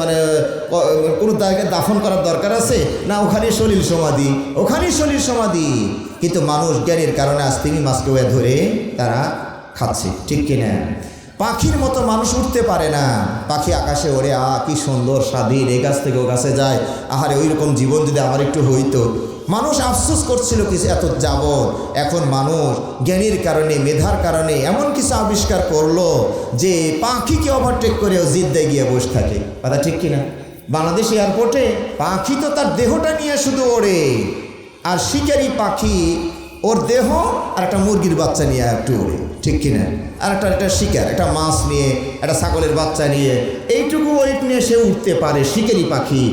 মানে কোনো জায়গায় দাফন করার দরকার আছে না? ওখানেই সলিল সমাধি, ওখানেই সলিল সমাধি। কিন্তু মানুষ জ্ঞানের কারণে আজ তিমি মাছকে ধরে তারা খাচ্ছে, ঠিক কিনা? পাখির মতো মানুষ উঠতে পারে না। পাখি আকাশে ওড়ে, কি সুন্দর স্বাধীন, এ গাছ থেকে ও গাছে যায়। আহারে ওই রকম জীবন যদি আমার একটু হইতো। মানুষ আফসোস করছিল কিছু এত যাবৎ। এখন মানুষ জ্ঞানের কারণে, মেধার কারণে এমন কিছু আবিষ্কার করলো যে পাখিকে ওভারটেক করেও জিদ্দায় গিয়ে বসে থাকে। কথা ঠিক কিনা? বাংলাদেশ এয়ারপোর্টে পাখি তো তার দেহটা নিয়ে শুধু ওড়ে, আর শিকারি পাখি ওর দেহ আর একটা মুরগির বাচ্চা নিয়ে একটু ওড়ে, ঠিক কিনা? আর একটা শিকার, একটা মাছ নিয়ে, একটা ছাগলের বাচ্চা নিয়ে, এইটুকু ওয়েট নিয়ে সে উঠতে পারে, শিকারি পাখি।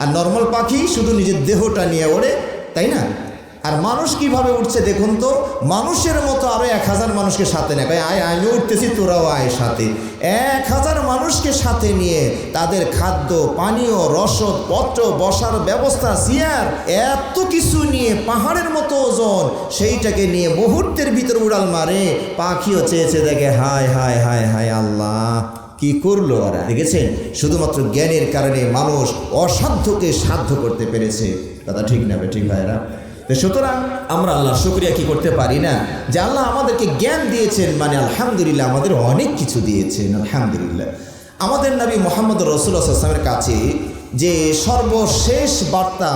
আর নর্মাল পাখি শুধু নিজের দেহটা নিয়ে ওড়ে, তাই না? আর মানুষ কিভাবে উঠছে দেখুন তো। মানুষের মতো আরো ১,০০০ মানুষকে সাথে নেয়, আয় আমি উঠতেছি, তোরাও আয় সাথে। ১,০০০ মানুষকে সাথে নিয়ে তাদের খাদ্য, পানীয়, রসদ পত্র, বসার ব্যবস্থা, চেয়ার, এত কিছু নিয়ে পাহাড়ের মতো ওজন, সেইটাকে নিয়ে মুহূর্তের ভিতর উড়াল মারে। পাখিও চেয়েছে, দেখে হায় হায় হায় হায় আল্লাহ কি করলো ওরা। দেখেছেন, শুধুমাত্র জ্ঞানের কারণে মানুষ অসাধ্যকে সাধ্য করতে পেরেছে। কথা ঠিক না ঠিক ভাইরা? তো সুতরাং আমরা আল্লাহর শুকরিয়া কি করতে পারি না যে আল্লাহ আমাদেরকে জ্ঞান দিয়েছেন, মানে আলহামদুলিল্লাহ আমাদের অনেক কিছু দিয়েছেন। আলহামদুলিল্লাহ আমাদের নবী মুহাম্মদ রাসূলুল্লাহ সাল্লাল্লাহু আলাইহি ওয়াসাল্লামের কাছে যে সর্বশেষ বার্তা,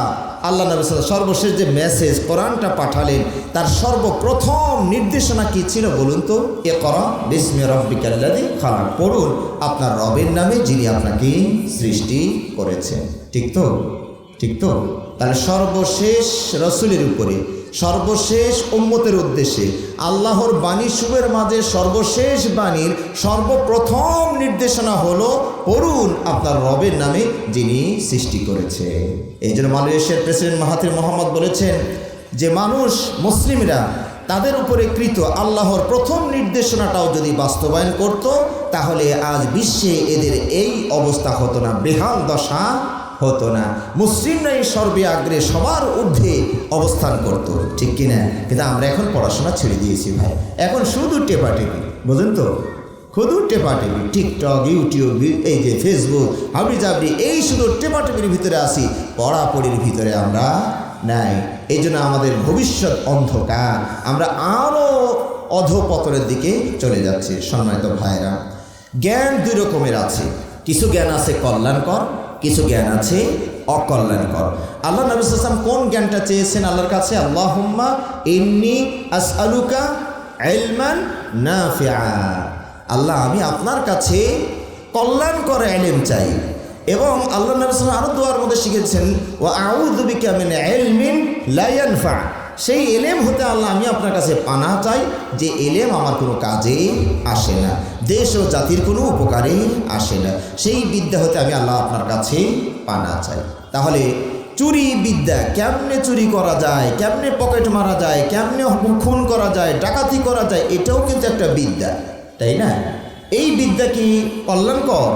আল্লাহ নবী সর্বশেষ যে মেসেজ কোরআনটা পাঠালেন, তার সর্বপ্রথম নির্দেশনা কি ছিল বলুন তো? ইকরা বিসমি রাব্বিকাল্লাযী খালাক, পড়ুন আপনার রবের নামে যিনি আপনাকে সৃষ্টি করেছেন। ঠিক তো? ঠিক তো? তাহলে সর্বশেষ রসুলের উপরে, সর্বশেষ উম্মতের উদ্দেশ্যে আল্লাহর বাণী শুভের মাঝে সর্বশেষ বাণীর সর্বপ্রথম নির্দেশনা হলো পড়ুন আপনার রবের নামে যিনি সৃষ্টি করেছে। এই জন্য মালয়েশিয়ার প্রেসিডেন্ট মাহাথির মোহাম্মদ বলেছেন যে মানুষ, মুসলিমরা তাদের উপরে কৃত আল্লাহর প্রথম নির্দেশনাটাও যদি বাস্তবায়ন করত, তাহলে আজ বিশ্বে এদের এই অবস্থা হতো না, বেহাল দশা হতো না। মুসলিমরাই সর্বে আগ্রে সবার ঊর্ধ্বে অবস্থান করত, ঠিক কিনা? কিন্তু আমরা এখন পড়াশোনা ছেড়ে দিয়েছি ভাই, এখন শুধু টেপাটেপি, বুঝলেন তো? শুধু টেপাটেপি, টিকটক, ইউটিউব, এই যে ফেসবুক, হাবড়ি জাবড়ি, এই শুধু টেপাটেপির ভিতরে আসি, পড়াপড়ির ভিতরে আমরা নাই। এই জন্য আমাদের ভবিষ্যৎ অন্ধকার, আমরা আরও অধপতনের দিকে চলে যাচ্ছি। সম্মানিত ভাইরা, জ্ঞান দুই রকমের আছে। কিছু জ্ঞান আছে কল্যাণকর, কিছু জ্ঞান আছে অকল্যাণকর। আল্লাহ নবী সাল্লাল্লাহু আলাইহি ওয়াসাল্লাম কোন জ্ঞানটা চেয়েছেন আল্লাহর কাছে? আল্লাহুম্মা ইন্নী আসআলুকা ইলমান নাফিআ, আল্লাহ আমি আপনার কাছে কল্যাণকর ইলম চাই। এবং আল্লাহ নবী সাল্লাল্লাহু আলাইহি ওয়াসাল্লাম আরো দোয়ার মধ্যে শিখিয়েছেন ওয়া আউযু বিকা মিন ইলমিন লা ইয়ানফা, সেই এলেম হতে আল্লাহ আমি আপনার কাছে পানা চাই যে এলেম আমার কোনো কাজে আসে না, দেশ ও জাতির কোনো উপকারে আসে না, সেই বিদ্যা হতে আমি আল্লাহ আপনার কাছে পানা চাই। তাহলে চুরি বিদ্যা, কেমনে চুরি করা যায়, কেমনে পকেট মারা যায়, কেমনে খুন করা যায়, ডাকাতি করা যায়, এটাও কিন্তু একটা বিদ্যা। তাই না? এই বিদ্যা কি কল্যাণকর?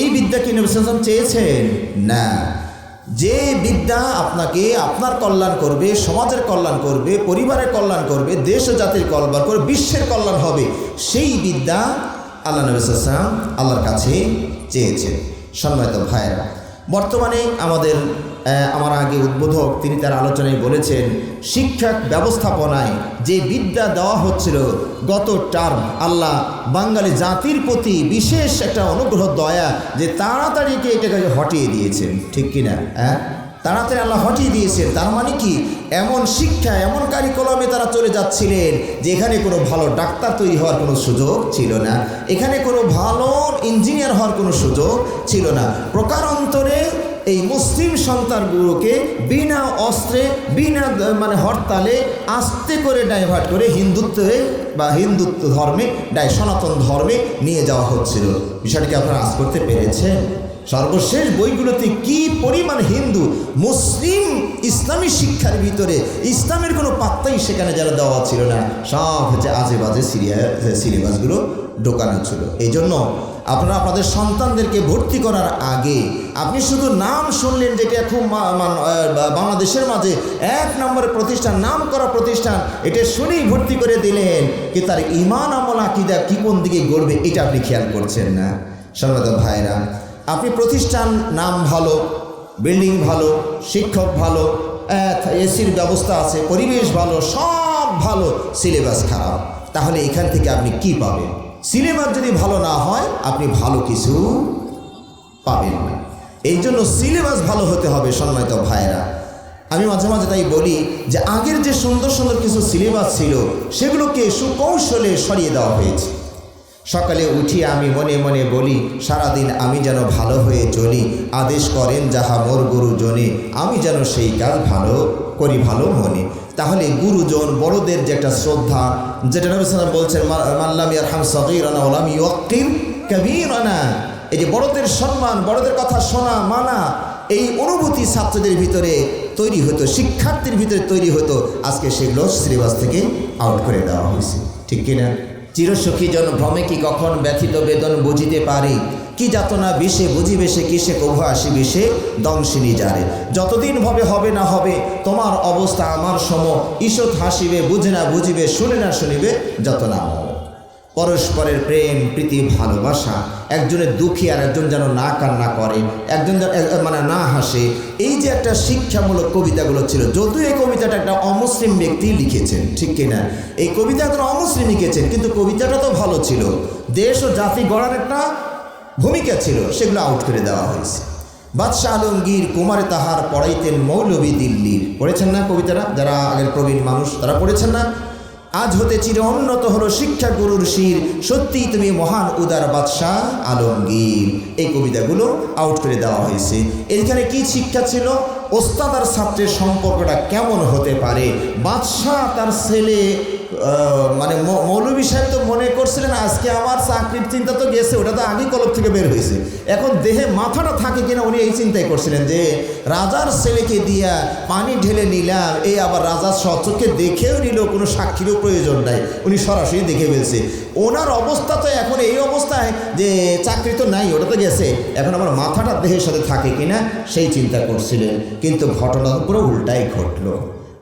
এই বিদ্যা কি নবী সাল্লাল্লাহু আলাইহি ওয়াসাল্লাম চেয়েছেন? না। যে বিদ্যা আপনাকে আপনার কল্যাণ করবে, সমাজের কল্যাণ করবে, পরিবারের কল্যাণ করবে, দেশ ও জাতির কল্যাণ করবে, বিশ্বের কল্যাণ হবে, সেই বিদ্যা আল্লাহ নবী সাল্লাল্লাহু আলাইহি ওয়াসাল্লাম আল্লাহর কাছে চেয়েছেন। সম্মানিত ভাইয়েরা, বর্তমানে আমার আগে উদ্বোধক তিনি তার আলোচনায় বলেছেন, শিক্ষা ব্যবস্থাপনায় যে বিদ্যা দেওয়া হচ্ছিল গত টার্ম, আল্লাহ বাঙালি জাতির প্রতি বিশেষ একটা অনুগ্রহ দয়া যে তাড়াতাড়িকে এটাকে হটিয়ে দিয়েছেন, ঠিক কিনা? তাড়াতাড়ি আল্লাহ হটিয়ে দিয়েছেন। তার মানে কি, এমন শিক্ষা, এমন কারিকুলামে তারা চলে যাচ্ছিলেন যে এখানে কোনো ভালো ডাক্তার তৈরি হওয়ার কোনো সুযোগ ছিল না, এখানে কোনো ভালো ইঞ্জিনিয়ার হওয়ার কোনো সুযোগ ছিল না। প্রকারান্তরে এই মুসলিম সন্তানগুলোকে বিনা অস্ত্রে, বিনা হরতালে আস্তে করে ডাইভার্ট করে হিন্দুত্ব ধর্মে, সনাতন ধর্মে নিয়ে যাওয়া হচ্ছিল। বিষয়টিকে আপনারা আজ করতে পেরেছেন? সর্বশেষ বইগুলোতে কি পরিমাণ হিন্দু মুসলিম ইসলামী শিক্ষার ভিতরে ইসলামের কোনো পাত্তাই সেখানে যারা দেওয়া ছিল না, সব হচ্ছে আজে বাজে সিলেবাসগুলো ঢোকানো ছিল। এই জন্য আপনারা আপনাদের সন্তানদেরকে ভর্তি করার আগে আপনি শুধু নাম শুনলেন, যেটা খুব বাংলাদেশের মাঝে 1 নম্বরের প্রতিষ্ঠান, নাম করা প্রতিষ্ঠান, এটা শুনেই ভর্তি করে দিলেন, কি তার ঈমান আমল আকীদা কি কোন দিকে গড়বে এটা আপনি খেয়াল করছেন না। সম্মানিত ভাইরা, আপনি প্রতিষ্ঠান নাম ভালো, বিল্ডিং ভালো, শিক্ষক ভালো, এসির ব্যবস্থা আছে, পরিবেশ ভালো, সব ভালো, সিলেবাস খারাপ, তাহলে এখান থেকে আপনি কি পাবেন? সিলেবাস যদি ভালো না হয় আপনি ভালো কিছু পাবেন না। এই জন্য সিলেবাস ভালো হতে হবে। সম্মানিত ভাইরা, আমি মাঝে মাঝে তাই বলি যে আগের যে সুন্দর সুন্দর কিছু সিলেবাস ছিল সেগুলোকে সুকৌশলে সরিয়ে দেওয়া হয়েছে। সকালে উঠি আমি মনে মনে বলি, সারাদিন আমি যেন ভালো হয়ে চলি, আদেশ করেন যাহা মোর গুরুজনে, আমি যেন সেই কাজ ভালো করি ভালো মনে। তাহলে গুরুজন, বড়দের যে একটা শ্রদ্ধা, যেটা নবী সাল্লাল্লাহু আলাইহি ওয়াসাল্লাম বলছেন, মান লাম ইয়ারহাম সাগীরানা ওয়া লাম ইউক্কির কাবীরানা, এই যে বড়দের সম্মান, বড়দের কথা শোনা মানা, এই অনুভূতি ছাত্রদের ভিতরে তৈরি হতো, শিক্ষার্থীর ভিতরে তৈরি হতো। আজকে সেগুলো সিলেবাস থেকে আউট করে দেওয়া হয়েছে, ঠিক কিনা? চিরসুখী জন ভ্রমে কি কখন ব্যথিত বেদন বুঝিতে পারি, কি যাতনা বিষে বুঝিবে সে কিসে কভু আসিবে সে দংশিনী যারে। যতদিন ভাবে হবে না হবে তোমার অবস্থা আমার সম, ঈষৎ হাসিবে বুঝে না বুঝিবে, শুনে না শুনিবে যত না মম। পরস্পরের প্রেম প্রীতি ভালোবাসা, একজনের দুঃখী আর একজন যেন না কান্না করে, একজন না হাসে, এই যে একটা শিক্ষামূলক কবিতাগুলো ছিল। যদিও এই কবিতাটা একটা অমুসলিম ব্যক্তি লিখেছেন, ঠিক কিনা? এই কবিতা একজন অমুসলিম লিখেছেন, কিন্তু কবিতাটা তো ভালো ছিল, দেশ ও জাতি গড়ার একটা ভূমিকা ছিল, সেগুলো আউট করে দেওয়া হয়েছে। বাদশাহ আলমগীর কুমারে তাহার পড়াইতেন মৌলভী দিল্লির, পড়েছেন না কবিতাটা? যারা আগের প্রবীণ মানুষ তারা পড়েছেন না? আজ হতে চির উন্নত হলো শিক্ষা গুরুর শির, সত্যিই তুমি মহান উদার বাদশাহ আলমগীর। এই কবিতাগুলো আউট করে দেওয়া হয়েছে। এখানে কি শিক্ষা ছিল? ওস্তাদ আর ছাত্রের সম্পর্কটা কেমন হতে পারে। বাদশাহ তার ছেলে মৌলভী সাহেব তো মনে করছিলেন আজকে আমার চাকরির চিন্তা তো গেছে, ওটা তো আগেই কলব থেকে বের হয়েছে, এখন দেহে মাথাটা থাকে কিনা উনি এই চিন্তাই করছিলেন যে রাজার ছেলেকে দিয়া পানি ঢেলে নিলাম, এই আবার রাজার সচক্ষে দেখেও নিল, কোনো সাক্ষীরও প্রয়োজন নাই, উনি সরাসরি দেখে ফেলছে। ওনার অবস্থা তো এখন এই অবস্থায় যে চাকরি তো নাই, ওটা তো গেছে, এখন আমার মাথাটা দেহের সাথে থাকে কিনা সেই চিন্তা করছিলেন। কিন্তু ঘটনা পুরো উল্টাই ঘটলো।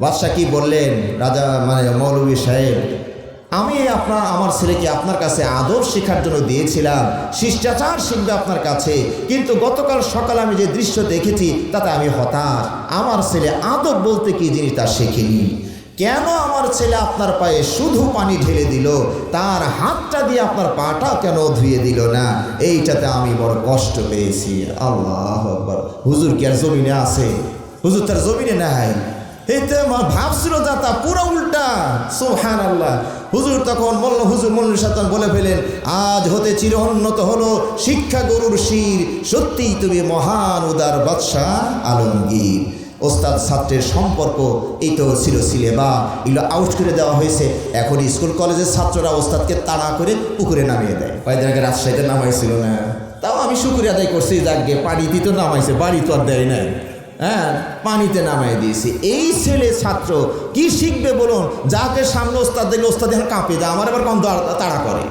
বাদশাহ কি বললেন? রাজা মৌলভী সাহেব, আমি আমার ছেলেকে আপনার কাছে আদব শেখার জন্য দিয়েছিলাম, শিষ্টাচার শিখবে আপনার কাছে, কিন্তু গতকাল সকালে আমি যে দৃশ্য দেখেছি তাতে আমি হতাশ। আমার ছেলে আদব বলতে কি জিনিস তা শেখেনি। কেন আমার ছেলে আপনার পায়ে শুধু পানি ঢেলে দিল, তার হাতটা দিয়ে আপনার পাটা কেন ধুয়ে দিল না? এইটাতে আমি বড় কষ্ট পেয়েছি। আল্লাহু আকবার। হুজুর কি আর জমিনে আছে? হুজুর তার জমিনে নাই। এইতে ভাবছিল যা তা পুরো উল্টা। সুবহানাল্লাহ। হুজুর তখন বলল, হুজুর মৌলভী সাহেব বলে ফেলেন, আজ হতে চির উন্নত হলো শিক্ষা গরুর শির, সত্যিই তুমি মহান উদার বাদশাহ আলমগীর। ওস্তাদ ছাত্রের সম্পর্ক এই তো ছিল সিলেবা, এগুলো আউট করে দেওয়া হয়েছে। এখন স্কুল কলেজের ছাত্ররা ওস্তাদকে তাড়া করে পুকুরে নামিয়ে দেয়। কয়েকদিন আগে রাজশাহীতে নামাইছিল না, তাও আমি শুকরিয়া আদায় করছি, যাকে পানিতে তো নামাইছে, বাড়ি তো আর দেয় নাই, হ্যাঁ পানিতে নামাই দিয়েছি। এই ছেলে ছাত্র কি শিখবে বলুন? যাকে সামনে ওস্তাদ দেখলে ওস্তাদ এখন কাঁপে যায়, আমার আবার কম তাড়া করে।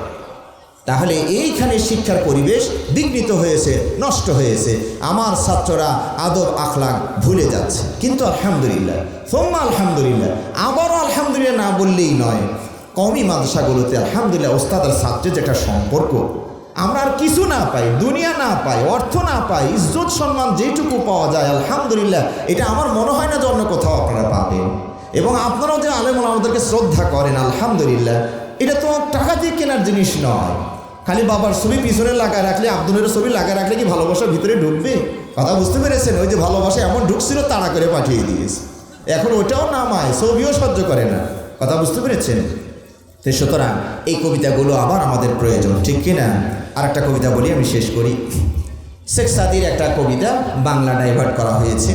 তাহলে এইখানে শিক্ষার পরিবেশ বিঘ্নিত হয়েছে, নষ্ট হয়েছে। আমার ছাত্ররা আদব আখলাক ভুলে যাচ্ছে। কিন্তু আলহামদুলিল্লাহ, সোম্মা আলহামদুলিল্লাহ, আবারও আলহামদুলিল্লাহ না বললেই নয়। কওমি মাদ্রাসাগুলোতে আলহামদুলিল্লাহ ওস্তাদ আর ছাত্রের যেটা সম্পর্ক, আমরা আর কিছু না পাই, দুনিয়া না পাই, অর্থ না পাই, ইজ্জত সম্মান যেটুকু পাওয়া যায় আলহামদুলিল্লাহ, এটা আমার মনে হয় না যে অন্য কোথাও আপনারা পাবেন। এবং আপনারাও যে আলেম ওলামাদেরকে শ্রদ্ধা করেন আলহামদুলিল্লাহ, এটা তো টাকা দিয়ে কেনার জিনিস নয়। খালি বাবার ছবি পিছনে লাগায় রাখলে, আব্দুলের ছবি লাগায় রাখলে কি ভালোবাসার ভিতরে ঢুকবে? কথা বুঝতে পেরেছেন? ওই যে ভালোবাসা এমন ঢুকছিল তাড়া করে পাঠিয়ে দিয়েছে, এখন ওটাও নামায়, ছবিও সহ্য করে না। কথা বুঝতে পেরেছেন? তো সুতরাং এই কবিতাগুলো আবার আমাদের প্রয়োজন, ঠিক কিনা? আর একটা কবিতা বলি, আমি শেষ করি। শেখ সাদির একটা কবিতা বাংলা ডাইভার্ট করা হয়েছে।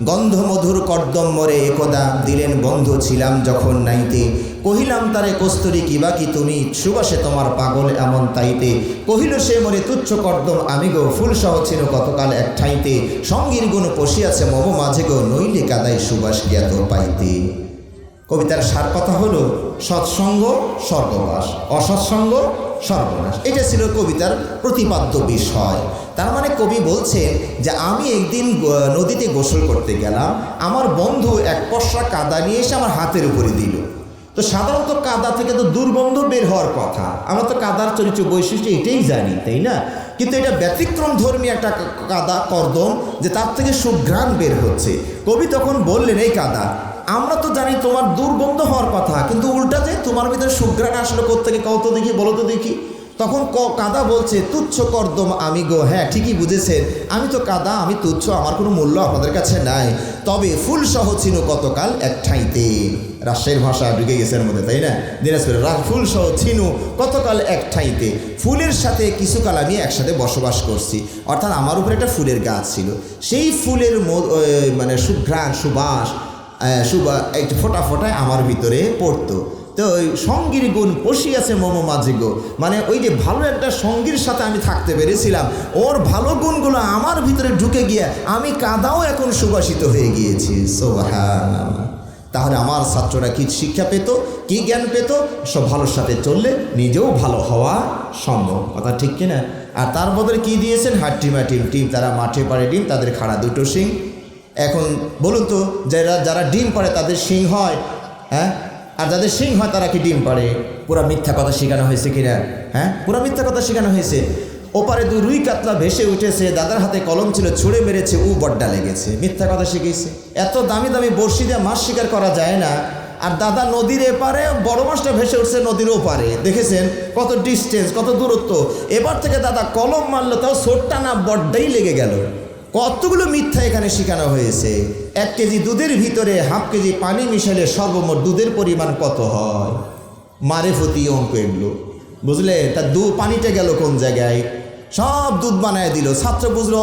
গন্ধ মধুর কর্দম মরে একদা দিলেন বন্ধু ছিলাম যখন নাইতে, কহিলাম তারে কস্তুরী কিবা কি তুমি, সুবাসে তোমার পাগল এমন তাইতে, কহিল সে মরে তুচ্ছ কর্দম আমি গো, ফুল সহ ছিল কতকাল এক ঠাইতে, সঙ্গীর গুণ পশিয়াছে মম মাঝে গো, নইলে কাদায় সুবাস জ্ঞাত পাইতে। কবিতার সার কথা হলো সৎসঙ্গ স্বর্গবাস, অসৎসঙ্গ সর্বনাশ। এটা ছিল কবিতার প্রতিপাদ্য বিষয়। তার মানে কবি বলছেন যে আমি একদিন নদীতে গোসল করতে গেলাম, আমার বন্ধু এক পশরা কাদা নিয়ে এসে আমার হাতের উপরে দিল। তো সাধারণত কাদা থেকে তো দুর্গন্ধ বের হওয়ার কথা, আমরা তো কাদার চরিত্র বৈশিষ্ট্য এটাই জানি, তাই না? কিন্তু এটা ব্যতিক্রম ধর্মী একটা কাদা কর্দম, যে তার থেকে সুঘ্রাণ বের হচ্ছে। কবি তখন বললেন, এই কাদা, আমরা তো জানি তোমার দুর্গন্ধ হওয়ার কথা, কিন্তু উল্টা যে তোমার ভিতরে সুঘ্রাণ আসলো কোত্থেকে, কও তো দেখি, বলো তো দেখি। তখন কাদা বলছে, তুচ্ছ কর্দম আমি গো, হ্যাঁ ঠিকই বুঝেছেন, আমি তো কাদা, আমি তুচ্ছ, আমার কোনো মূল্য আপনাদের কাছে নাই, তবে ফুল সহ ছিল কতকাল এক ঠাইতে। রাজশাহীর ভাষা ঢুকে গেছে এর মধ্যে, তাই না? দিনাজপুরের ফুল সহ ছিনু কতকাল এক ঠাইতে, ফুলের সাথে কিছুকাল আমি একসাথে বসবাস করছি। অর্থাৎ আমার উপরে একটা ফুলের গাছ ছিল, সেই ফুলের মানে সুঘ্রাণ সুবাস একটু ফোটা ফোটায় আমার ভিতরে পড়তো। তো ওই সঙ্গীর গুণ পশিয়াছে মম মাঝে গো, মানে ওই যে ভালো একটা সঙ্গীর সাথে আমি থাকতে পেরেছিলাম, ওর ভালো গুণগুলো আমার ভিতরে ঢুকে গিয়ে আমি কাদাও এখন সুবাসিত হয়ে গিয়েছি। সুবহানাল্লাহ। তাহলে আমার ছাত্ররা কি শিক্ষা পেত, কি জ্ঞান পেত? সব ভালোর সাথে চললে নিজেও ভালো হওয়া সম্ভব, কথা ঠিক কিনা? আর তার বদলে কি দিয়েছেন? হাট্টিমা টিম, তারা মাঠে পারে ডিম, তাদের খাড়া দুটো শিং। এখন বলুন তো, যারা ডিম পাড়ে তাদের শিং হয়, হ্যাঁ? আর যাদের শিং হয় তারা কি ডিম পাড়ে? পুরা মিথ্যা কথা শেখানো হয়েছে কিনা? হ্যাঁ, পুরা মিথ্যা কথা শেখানো হয়েছে। ওপারে দুই রুই কাতলা ভেসে উঠেছে, দাদার হাতে কলম ছিল, ছুঁড়ে মেরেছে, বড্ডা লেগেছে। মিথ্যা কথা শিখেছে। এত দামি দামি বড়শি দিয়ে মাছ শিকার করা যায় না, আর দাদা নদীর এপারে, বড় মাছটা ভেসে উঠছে নদীর ওপারে। দেখেছেন কত ডিস্টেন্স, কত দূরত্ব। এবার থেকে দাদা কলম মারলো, তাও ছোট্টা না বড্ডাই লেগে গেল। কতগুলো মিথ্যা এখানে শেখানো হয়েছে। 1 কেজি দুধের ভিতরে হাফ কেজি পানি মিশালে সর্বমোট দুধের পরিমাণ কত হয়? মারেফতি অঙ্ক এগুলো, বুঝলে? তা পানিটা গেল কোন জায়গায়? সব দুধ বানায় দিল। ছাত্র বুঝলো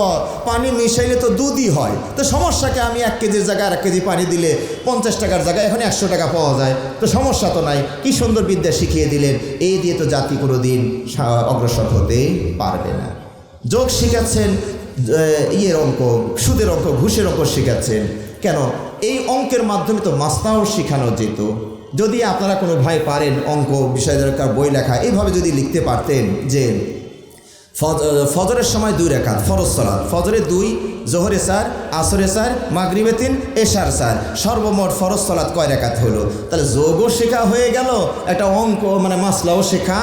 পানি মিশাইলে তো দুধই হয়, তো সমস্যাকে আমি 1 কেজির জায়গায় 1 কেজি পানি দিলে 50 টাকার জায়গায় এখন 100 টাকা পাওয়া যায়, তো সমস্যা তো নাই। কি সুন্দর বিদ্যা শিখিয়ে দিলেন। এই দিয়ে তো জাতি কোনো দিন অগ্রসর হতে পারবে না। যোগ শিখাচ্ছেন, ইয়ের অঙ্ক, সুদের অঙ্ক, ঘুষের অঙ্ক শেখাচ্ছেন কেন? এই অঙ্কের মাধ্যমে তো মাসনাও শেখানো যেত। যদি আপনারা কোনো ভাই পারেন অঙ্ক বিষয় দরকার বই লেখা, এইভাবে যদি লিখতে পারতেন যে ফজরের সময় 2 রাকাত ফরজ সালাত, ফজরে 2, জোহরে 4, আসরে 4, মাগরিবে 3, এশার 4, সর্বমোট ফরজ সালাত কয় রাকাত হলো? তাহলে যোগও শেখা হয়ে গেল, একটা অঙ্ক মানে মাসলাও শেখা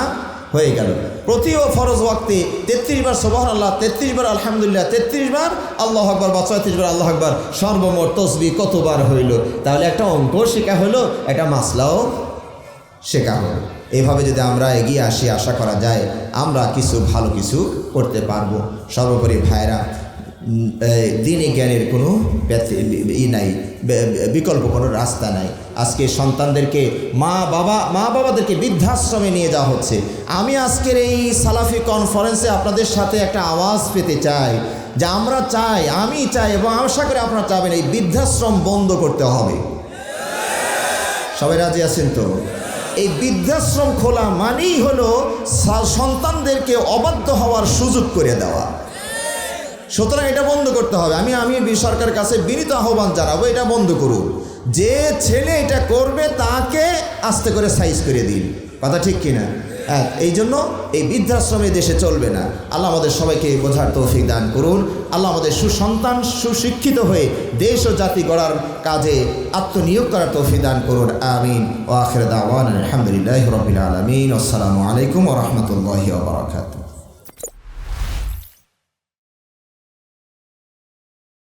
হয়ে গেল। প্রতি ফরজ ওয়াক্তে 33 বার সুবহানাল্লাহ, 33 বার আলহামদুলিল্লাহ, 33 বার আল্লাহু আকবার বা 34 বার আল্লাহু আকবার, সর্বমোট তসবিহ কতবার হইল? তাহলে একটা অঙ্ক শেখা হলো, একটা মাসলাও শেখা হলো। এইভাবে যদি আমরা এগিয়ে আসি, আশা করা যায় আমরা কিছু ভালো কিছু করতে পারবো। সর্বোপরি ভাইরা, দিনী জ্ঞানের কোনো নাই, বিকল্প কোনো রাস্তা নাই। আজকে সন্তানদেরকে মা বাবাদেরকে বৃদ্ধাশ্রমে নিয়ে যাওয়া হচ্ছে। আমি আজকের এই সালাফি কনফারেন্সে আপনাদের সাথে একটা আওয়াজ পেতে চাই যে আমরা চাই, আমি চাই এবং আশা করি আপনারা চাবেন, এই বৃদ্ধাশ্রম বন্ধ করতে হবে। সবাই রাজি আছেন তো? এই বৃদ্ধাশ্রম খোলা মানেই হলো সন্তানদেরকে অবাধ্য হওয়ার সুযোগ করে দেওয়া। সুতরাং এটা বন্ধ করতে হবে। আমি সরকারের কাছে বিনীত আহ্বান জানাবো, এটা বন্ধ করুন। যে ছেলে এটা করবে তাকে আস্তে করে সাইজ করে দিন। কথা ঠিক কিনা? হ্যাঁ, এই জন্য এই বৃদ্ধাশ্রমে দেশে চলবে না। আল্লাহ আমাদের সবাইকে বোঝার তৌফিক দান করুন। আল্লাহ আমাদের সুসন্তান সুশিক্ষিত হয়ে দেশ ও জাতি গড়ার কাজে আত্মনিয়োগ করার তৌফিক দান করুন। আমিন। ওয়া আখির দাওয়ানা আলহামদুলিল্লাহি রাব্বিল আলামিন। আসসালামু আলাইকুম ওয়া রাহমাতুল্লাহি ওয়া বারাকাতুহু।